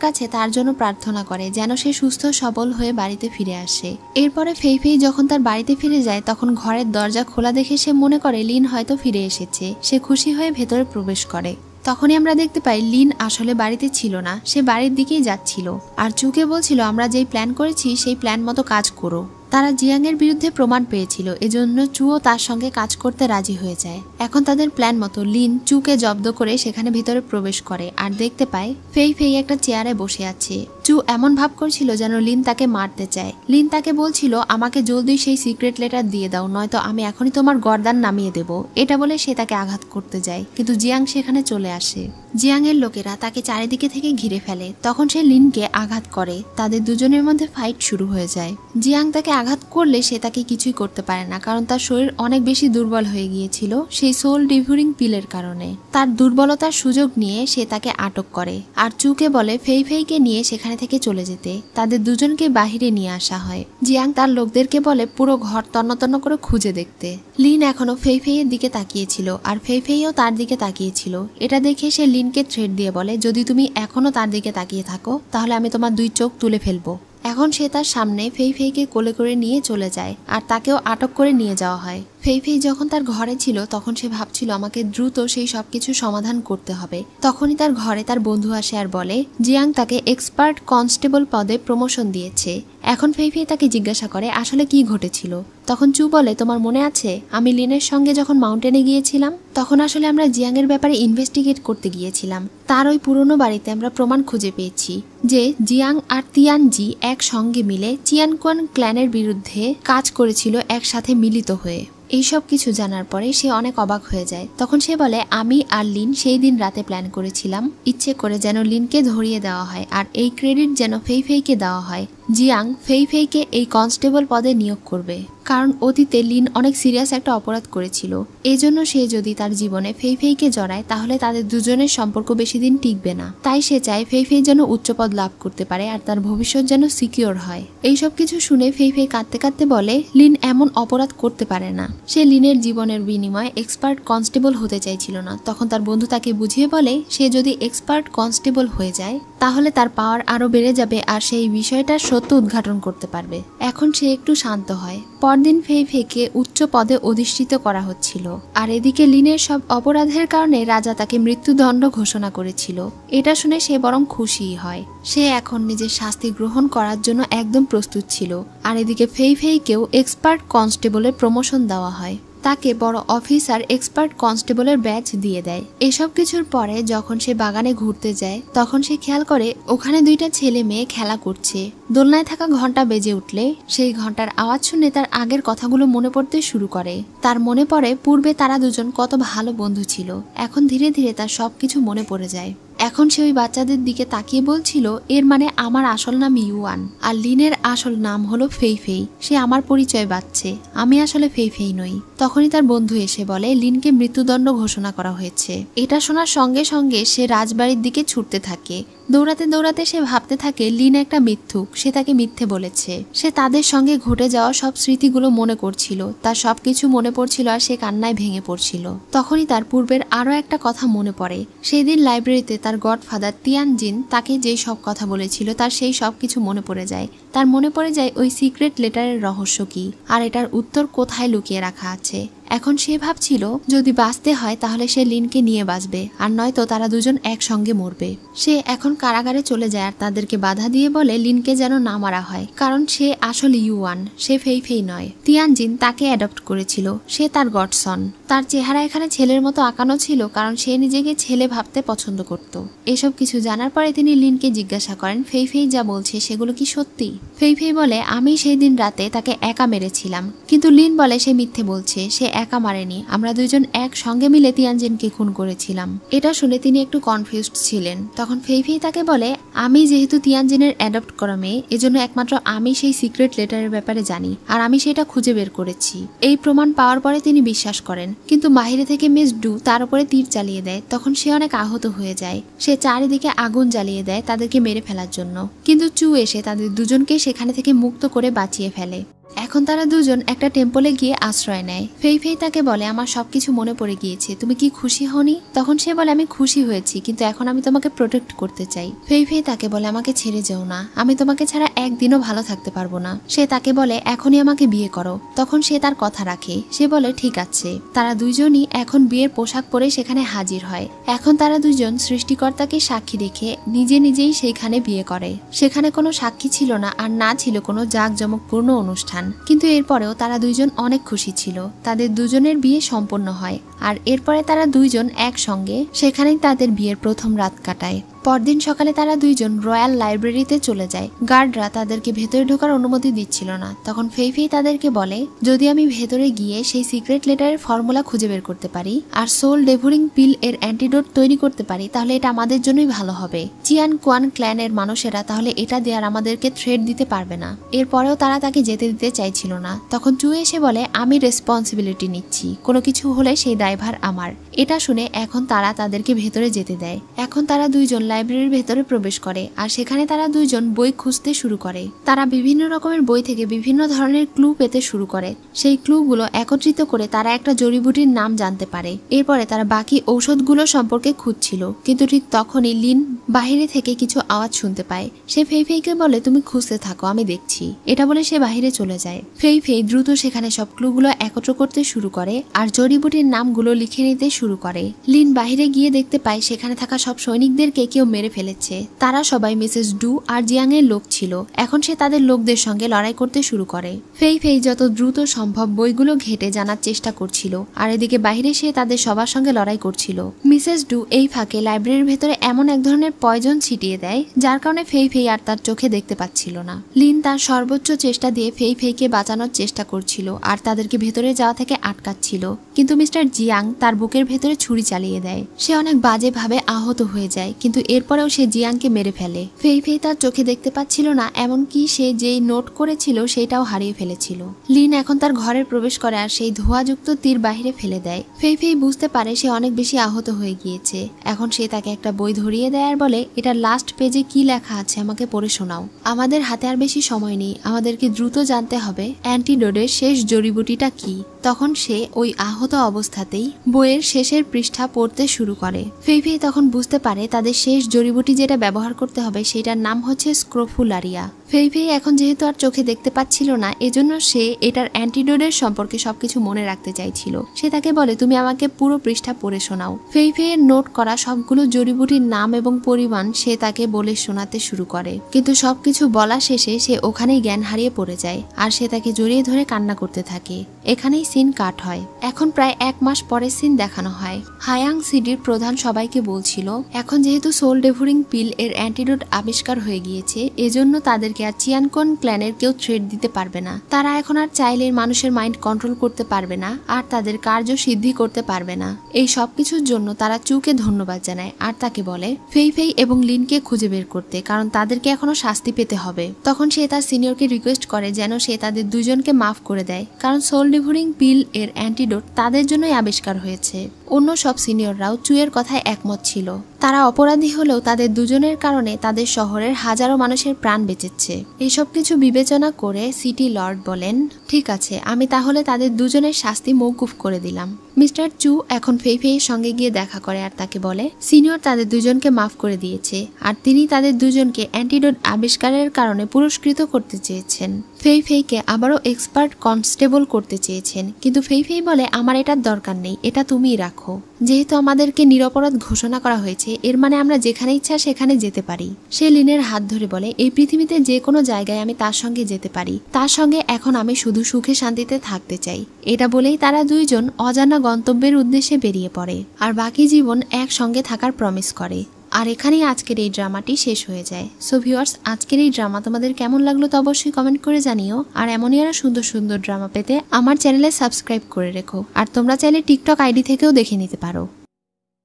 কাছে তার জন্য প্রার্থনা করে যেন সে সুস্থ সবল হয়ে বাড়িতে ফিরে আসে। এরপরে ফেই ফেই যখন তার বাড়িতে ফিরে যায় তখন ঘরের দরজা খোলা দেখে সে মনে করে লিন হয়তো ফিরে এসেছে। সে খুশি হয়ে ভেতরে প্রবেশ করে। তখনই আমরা দেখতে পাই লিন আসলে বাড়িতে ছিল না, সে বাড়ির দিকেই যাচ্ছিল আর চুকে বলছিল, আমরা যেই প্ল্যান করেছি সেই প্ল্যান মতো কাজ করো। তারা জিয়াং এর বিরুদ্ধে প্রমাণ পেয়েছিল, এজন্য চুও তার সঙ্গে কাজ করতে রাজি হয়ে যায়। এখন তাদের প্ল্যান মতো লিন চুকে জব্দ করে সেখানে ভিতরে প্রবেশ করে আর দেখতে পায় ফেই ফেই একটা চেয়ারে বসে আছে। চু এমন ভাব করছিল যেন লিন তাকে মারতে চায়। লিন তাকে বলছিল, আমাকে জলদি সেই সিক্রেট লেটার দিয়ে দাও, নয়তো আমি এখনই তোমার গর্দান নামিয়ে দেব। এটা বলে সে তাকে আঘাত করতে যায়, কিন্তু জিয়াং সেখানে চলে আসে। জিয়াং এর লোকেরা তাকে চারিদিকে থেকে ঘিরে ফেলে। তখন সে লিনকে আঘাত করে, তাদের দুজনের মধ্যে ফাইট শুরু হয়ে যায়। জিয়াং তাকে আঘাত করলে সে তাকে কিছুই করতে পারে না, কারণ তার শরীর অনেক বেশি দুর্বল হয়ে গিয়েছিল সেই সোল ডিভিউরিং পিলের কারণে। তার দুর্বলতার সুযোগ নিয়ে সে তাকে আটক করে আর চুকে বলে ফেই ফেইকে নিয়ে সেখানে থেকে চলে যেতে। তাদের দুজনকে বাহিরে নিয়ে আসা হয়। জিয়াং তার লোকদেরকে বলে পুরো ঘর তন্ন করে খুঁজে দেখতে। লিন এখনো ফেই ফেইয়ের দিকে তাকিয়েছিল আর ফেই ফেইও তার দিকে তাকিয়েছিল। এটা দেখে সে লিনকে থ্রেট দিয়ে বলে, যদি তুমি এখনো তার দিকে তাকিয়ে থাকো তাহলে আমি তোমার 2 চোখ তুলে ফেলবো। এখন সে তার সামনে ফেই ফেইকে কোলে করে নিয়ে চলে যায় আর তাকেও আটক করে নিয়ে যাওয়া হয়। ফেই ফেই যখন তার ঘরে ছিল তখন সে ভাবছিল আমাকে দ্রুত সেই সবকিছু সমাধান করতে হবে। তখনই তার ঘরে তার বন্ধু আসে আর বলে জিয়াং তাকে এক্সপার্ট কনস্টেবল পদে প্রমোশন দিয়েছে। এখন ফেই ফেই তাকে জিজ্ঞাসা করে আসলে কি ঘটেছিল। তখন চু বলে, তোমার মনে আছে আমি লিনের সঙ্গে যখন মাউন্টেনে গিয়েছিলাম তখন আসলে আমরা জিয়াং এর ব্যাপারে ইনভেস্টিগেট করতে গিয়েছিলাম। তার ওই পুরনো বাড়িতে আমরা প্রমাণ খুঁজে পেয়েছি যে জিয়াং আর তিয়ানজি একসঙ্গে মিলে চিয়ানকুয়ান ক্ল্যানের বিরুদ্ধে কাজ করেছিল একসাথে মিলিত হয়ে। এইসব কিছু জানার পরে সে অনেক অবাক হয়ে যায়। তখন সে বলে, আমি আর লিন সেই দিন রাতে প্ল্যান করেছিলাম ইচ্ছে করে যেন লিনকে ধরিয়ে দেওয়া হয় আর এই ক্রেডিট যেন ফেই ফেইকে দেওয়া হয়। জিয়াং ফেই ফেইকে এই কনস্টেবল পদে নিয়োগ করবে, কারণ অতীতে লিন অনেক সিরিয়াস একটা অপরাধ করেছিল। এই জন্য সে যদি তার জীবনে ফেই ফেইকে জড়ায় তাহলে তাদের দুজনের সম্পর্ক বেশি দিন টিকবে না। তাই সে চায় ফেই ফেই যেন উচ্চপদ লাভ করতে পারে আর তার ভবিষ্যৎ যেন সিকিওর হয়। এইসব কিছু শুনে ফেই ফেই কাঁদতে কাঁদতে বলে, লিন এমন অপরাধ করতে পারে না। সে লিনের জীবনের বিনিময়ে এক্সপার্ট কনস্টেবল হতে চাইছিল না। তখন তার বন্ধু তাকে বুঝিয়ে বলে, সে যদি এক্সপার্ট কনস্টেবল হয়ে যায় তাহলে তার পাওয়ার আরো বেড়ে যাবে আর সেই বিষয়টার সত্য উদ্ঘাটন করতে পারবে। এখন সে একটু শান্ত হয়। পরদিন ফেই ফেইকে উচ্চ পদে অধিষ্ঠিত করা হচ্ছিল আর এদিকে লিনের সব অপরাধের কারণে রাজা তাকে মৃত্যুদণ্ড ঘোষণা করেছিল। এটা শুনে সে বরং খুশি হয়। সে এখন নিজের শাস্তি গ্রহণ করার জন্য একদম প্রস্তুত ছিল। আর এদিকে ফেই ফেইকেও এক্সপার্ট কনস্টেবলের প্রমোশন দেওয়া হয়। তাকে বড় অফিসার এক্সপার্ট কনস্টেবলের ব্যাচ দিয়ে দেয়। এসব কিছুর পরে যখন সে বাগানে ঘুরতে যায় তখন সে খেয়াল করে ওখানে 2টা ছেলে মেয়ে খেলা করছে। দোলনায় থাকা ঘন্টা বেজে উঠলে সেই ঘন্টার আওয়াজ শুনে তার আগের কথাগুলো মনে পড়তে শুরু করে। তার মনে পড়ে পূর্বে তারা দুজন কত ভালো বন্ধু ছিল। এখন ধীরে ধীরে তার সবকিছু মনে পড়ে যায়। এখন সে ওই বাচ্চাদের দিকে তাকিয়ে বলছিল, এর মানে আমার আসল নাম ইউয়ান আর লিনের আসল নাম হলো ফেইফেই। সে আমার পরিচয় বাচ্ছে, আমি আসলে ফেইফেই নই। তখনই তার বন্ধু এসে বলে লিনকে মৃত্যুদণ্ড ঘোষণা করা হয়েছে। এটা শোনার সঙ্গে সঙ্গে সে রাজবাড়ির দিকে ছুটতে থাকে। দৌড়াতে দৌড়াতে সে ভাবতে থাকে লিন একটা মিথ্যুক, সে তাকে মিথ্যে বলেছে। সে তাদের সঙ্গে ঘটে যাওয়া সব স্মৃতিগুলো মনে করছিল, তার সবকিছু মনে পড়ছিল আর সে কান্নায় ভেঙে পড়ছিল। তখনই তার পূর্বের আরো একটা কথা মনে পড়ে। সেই দিন লাইব্রেরিতে তার গডফাদার তিয়ানজিন তাকে যেই সব কথা বলেছিল তার সেই সব কিছু মনে পড়ে যায়। তার মনে পড়ে যায় ওই সিক্রেট লেটারের রহস্য কি আর এটার উত্তর কোথায় লুকিয়ে রাখা আছে। এখন সে ভাবছিল যদি বাঁচতে হয় তাহলে সে লিনকে নিয়ে বাঁচবে, আর নয়তো তারা দুজন একসঙ্গে মরবে। সে এখন কারাগারে চলে যায় আর তাদেরকে বাধা দিয়ে বলে লিনকে যেন না মারা হয়, কারণ সে আসলে ইউয়ান, সে ফেইফেই নয়। তিয়ানজিন তাকে অ্যাডপ্ট করেছিল, সে তার গডসন। তার চেহারা এখানে ছেলের মতো আঁকানো ছিল কারণ সে নিজেকে ছেলে ভাবতে পছন্দ করত। এসব কিছু জানার পরে তিনি লিনকে জিজ্ঞাসা করেন ফেইফেই যা বলছে সেগুলো কি সত্যি। ফেইফেই বলে আমি সেই দিন রাতে তাকে একা মেরেছিলাম, কিন্তু লিন বলে সে মিথ্যে বলছে, সে একা মারেনি, আমরা দুইজন একসঙ্গে মিলে তিয়ানজিনকে খুন করেছিলাম। এটা শুনে তিনি একটু কনফিউজড ছিলেন। তখন ফেইফেই তাকে বলে আমি যেহেতু তিয়ানজিনের অ্যাডপ্ট করা মেয়ে, এজন্য একমাত্র আমি সেই সিক্রেট লেটারের ব্যাপারে জানি আর আমি সেটা খুঁজে বের করেছি। এই প্রমাণ পাওয়ার পরে তিনি বিশ্বাস করেন, কিন্তু বাহিরে থেকে মিস ডু তার উপরে তীর চালিয়ে দেয়। তখন সে অনেক আহত হয়ে যায়। সে চারিদিকে আগুন জ্বালিয়ে দেয় তাদেরকে মেরে ফেলার জন্য, কিন্তু চু এসে তাদের দুজনকে সেখানে থেকে মুক্ত করে বাঁচিয়ে ফেলে। এখন তারা দুজন একটা টেম্পলে গিয়ে আশ্রয় নেয়। ফেইফেই তাকে বলে আমার সবকিছু মনে পড়ে গিয়েছে, তুমি কি খুশি হওনি? তখন সে বলে আমি খুশি হয়েছি, কিন্তু এখন আমি তোমাকে প্রোটেক্ট করতে চাই। ফেইফেই তাকে বলে আমাকে ছেড়ে যেও না, আমি তোমাকে ছাড়া একদিনও ভালো থাকতে পারবো না। সে তাকে বলে এখনই আমাকে বিয়ে করো। তখন সে তার কথা রাখে, সে বলে ঠিক আছে। তারা দুইজনই এখন বিয়ের পোশাক পরে সেখানে হাজির হয়। এখন তারা দুইজন সৃষ্টিকর্তাকে সাক্ষী রেখে নিজে নিজেই সেইখানে বিয়ে করে। সেখানে কোনো সাক্ষী ছিল না আর না ছিল কোনো জাঁকজমকপূর্ণ অনুষ্ঠান, কিন্তু এরপরেও তারা দুইজন অনেক খুশি ছিল। তাদের দুজনের বিয়ে সম্পন্ন হয় আর এরপরে তারা দুইজন একসঙ্গে সেখানেই তাদের বিয়ের প্রথম রাত কাটায়। পরদিন সকালে তারা দুইজন রয়্যাল লাইব্রেরিতে চলে যায়। গার্ডরা তাদেরকে ভেতরে ঢোকার অনুমতি দিচ্ছিল না। তখন ফেইফেই তাদেরকে বলে যদি আমি ভেতরে গিয়ে সেই সিক্রেট লেটারের ফর্মুলা খুঁজে বের করতে পারি আর সোল ডেভোরিং পিল এর অ্যান্টিডোট তৈরি করতে পারি তাহলে এটা আমাদের জন্যই ভালো হবে। চিয়ান কোয়ান ক্ল্যানের মানুষেরা তাহলে এটা দেওয়ার আমাদেরকে থ্রেট দিতে পারবে না। এরপরেও তারা তাকে যেতে দিতে চাইছিল না। তখন চু এসে বলে আমি রেসপন্সিবিলিটি নিচ্ছি, কোনো কিছু হলে সেই দায়ভার আমার। এটা শুনে এখন তারা তাদেরকে ভেতরে যেতে দেয়। এখন তারা দুইজন লাইব্রেরির ভেতরে প্রবেশ করে আর সেখানে তারা দুইজন বই খুঁজতে শুরু করে। তারা বিভিন্ন রকমের বই থেকে বিভিন্ন ধরনের ক্লু পেতে শুরু করে। সেই ক্লুগুলো একত্রিত করে তারা একটা জড়িবুটির নাম জানতে পারে। এরপরে তারা বাকি ঔষধগুলো সম্পর্কে খুঁজছিল, কিন্তু ঠিক তখনই লিন বাহিরে থেকে কিছু আওয়াজ শুনতে পায়। সে ফেইফেইকে বলে তুমি খুঁজতে থাকো, আমি দেখছি। এটা বলে সে বাহিরে চলে যায়। ফেইফেই দ্রুত সেখানে সব ক্লুগুলো একত্র করতে শুরু করে আর জড়িবুটির নামগুলো লিখে নিতে শুরু করে। লিন বাহিরে গিয়ে দেখতে পায় সেখানে থাকা সব সৈনিকদেরকে কেউ মেরে ফেলেছে। তারা সবাই মিসেস ডু আর জিয়াং এর লোক ছিল। এখন সে তাদের লোকদের সঙ্গে লড়াই করতে শুরু করে। ফেইফেই যত দ্রুত সম্ভব বইগুলো ঘেটে জানার চেষ্টা করছিল আর এদিকে বাইরে সে তাদের সবার সঙ্গে লড়াই করছিল। মিসেস ডু এই ফাঁকে লাইব্রেরির ভেতরে এমন এক ধরনের পয়জন ছিটিয়ে দেয় যার কারণে ফেইফেই আর তার চোখে দেখতে পাচ্ছিল না। লিন তার সর্বোচ্চ চেষ্টা দিয়ে ফেইফেইকে বাঁচানোর চেষ্টা করছিল আর তাদেরকে ভেতরে যাওয়া থেকে আটকাচ্ছিল, কিন্তু মিস্টার জিয়াং তার বুকের ভেতরে ছুরি চালিয়ে দেয়। সে অনেক বাজেভাবে আহত হয়ে যায়, কিন্তু এরপরেও সে জিয়াংকে মেরে ফেলে। ফেইফেই তার চোখে দেখতে পাচ্ছিল না, এমনকি সে যেই নোট করেছিল সেটাও হারিয়ে ফেলেছিল। লিন এখন তার ঘরে প্রবেশ করে আর সেই ধোঁয়াযুক্ত তীর বাহিরে ফেলে দেয়। ফেইফেই বুঝতে পারে সে অনেক বেশি আহত হয়ে গিয়েছে। এখন সে তাকে একটা বই ধরিয়ে দেয় আর বলে এটা লাস্ট পেজে কি লেখা আছে আমাকে পড়ে শোনাও। আমাদের হাতে আর বেশি সময় নেই, আমাদেরকে দ্রুত জানতে হবে অ্যান্টিডোডের শেষ জড়িবুটিটা কি। তখন সে ওই আহত অবস্থাতেই বইয়ের শেষের পৃষ্ঠা পড়তে শুরু করে। ফেইফেই তখন বুঝতে পারে তাদের শেষ জড়িবুটি যেটা ব্যবহার করতে হবে সেটার নাম হচ্ছে স্ক্রোফুলারিয়া। ফেইফেই এখন যেহেতু আর চোখে দেখতে পাচ্ছিল না, এজন্য সে এটার অ্যান্টিডোডের সম্পর্কে সবকিছু মনে রাখতে চাইছিল। সে তাকে বলে তুমি আমাকে পুরো পৃষ্ঠা পড়ে শোনাও। ফেইফেইয়ের নোট করা সবগুলো জড়িবুটির নাম এবং পরিমাণ সে তাকে বলে শোনাতে শুরু করে, কিন্তু সবকিছু বলা শেষে সে ওখানেই জ্ঞান হারিয়ে পড়ে যায় আর সে তাকে জড়িয়ে ধরে কান্না করতে থাকে। এখানেই সিন কাট হয়। এখন প্রায় 1 মাস পরের সিন দেখানো হয়। হায়াং সিডির প্রধান সবাইকে বলছিল এখন যেহেতু সোল ডেভোরিং পিল এর অ্যান্টিডোট আবিষ্কার হয়ে গিয়েছে, এজন্য তাদেরকে আর চিয়ানকোন ক্ল্যানের কেউ থ্রেট দিতে পারবে না। তারা এখন আর চাইলে মানুষের মাইন্ড কন্ট্রোল করতে পারবে না আর তাদের কার্য সিদ্ধি করতে পারবে না। এই সবকিছুর জন্য তারা চুকে ধন্যবাদ জানায় আর তাকে বলে ফেই ফেই এবং লিনকে খুঁজে বের করতে, কারণ তাদেরকে এখনো শাস্তি পেতে হবে। তখন সে তার সিনিয়রকে রিকোয়েস্ট করে যেন সে তাদের দুজনকে মাফ করে দেয়, কারণ সোল ডিভোরিং পিল এর অ্যান্টিডোট তাদের জন্যই আবিষ্কার হয়েছে। অন্য সব সিনিয়ররাও চুয়ের কথায় একমত ছিল। তারা অপরাধী হলেও তাদের দুজনের কারণে তাদের শহরের হাজারো মানুষের প্রাণ বেঁচেছে। এসব কিছু বিবেচনা করে সিটি লর্ড বলেন, ঠিক আছে, আমি তাহলে তাদের দুজনের শাস্তি মওকুফ করে দিলাম। মিস্টার চু এখন ফেই ফেইয়ের সঙ্গে গিয়ে দেখা করে আর তাকে বলে সিনিয়র তাদের দুজনকে মাফ করে দিয়েছে আর তিনি তাদের দুজনকে অ্যান্টিডোট আবিষ্কারের কারণে পুরস্কৃত করতে চেয়েছেন। ফেই ফেইকে আবারও এক্সপার্ট কনস্টেবল করতে চেয়েছেন, কিন্তু ফেই ফেই বলে আমার এটার দরকার নেই, এটা তুমিই রাখো। যেহেতু আমাদেরকে নিরপরাধ ঘোষণা করা হয়েছে, এর মানে আমরা যেখানে ইচ্ছা সেখানে যেতে পারি। সে লিনের হাত ধরে বলে এই পৃথিবীতে যে কোনো জায়গায় আমি তার সঙ্গে যেতে পারি, তার সঙ্গে এখন আমি শুধু সুখে শান্তিতে থাকতে চাই। এটা বলেই তারা দুইজন অজানা গন্তব্যের উদ্দেশ্যে বেরিয়ে পড়ে আর বাকি জীবন একসঙ্গে থাকার প্রমিস করে। আর এখানেই আজকের এই ড্রামাটি শেষ হয়ে যায়। সো ভিউয়ার্স, আজকের এই ড্রামা তোমাদের কেমন লাগলো তো অবশ্যই কমেন্ট করে জানিও। আর এমনই আরো সুন্দর সুন্দর ড্রামা পেতে আমার চ্যানেলে সাবস্ক্রাইব করে রেখো। আর তোমরা চাইলে টিকটক আইডি থেকেও দেখে নিতে পারো।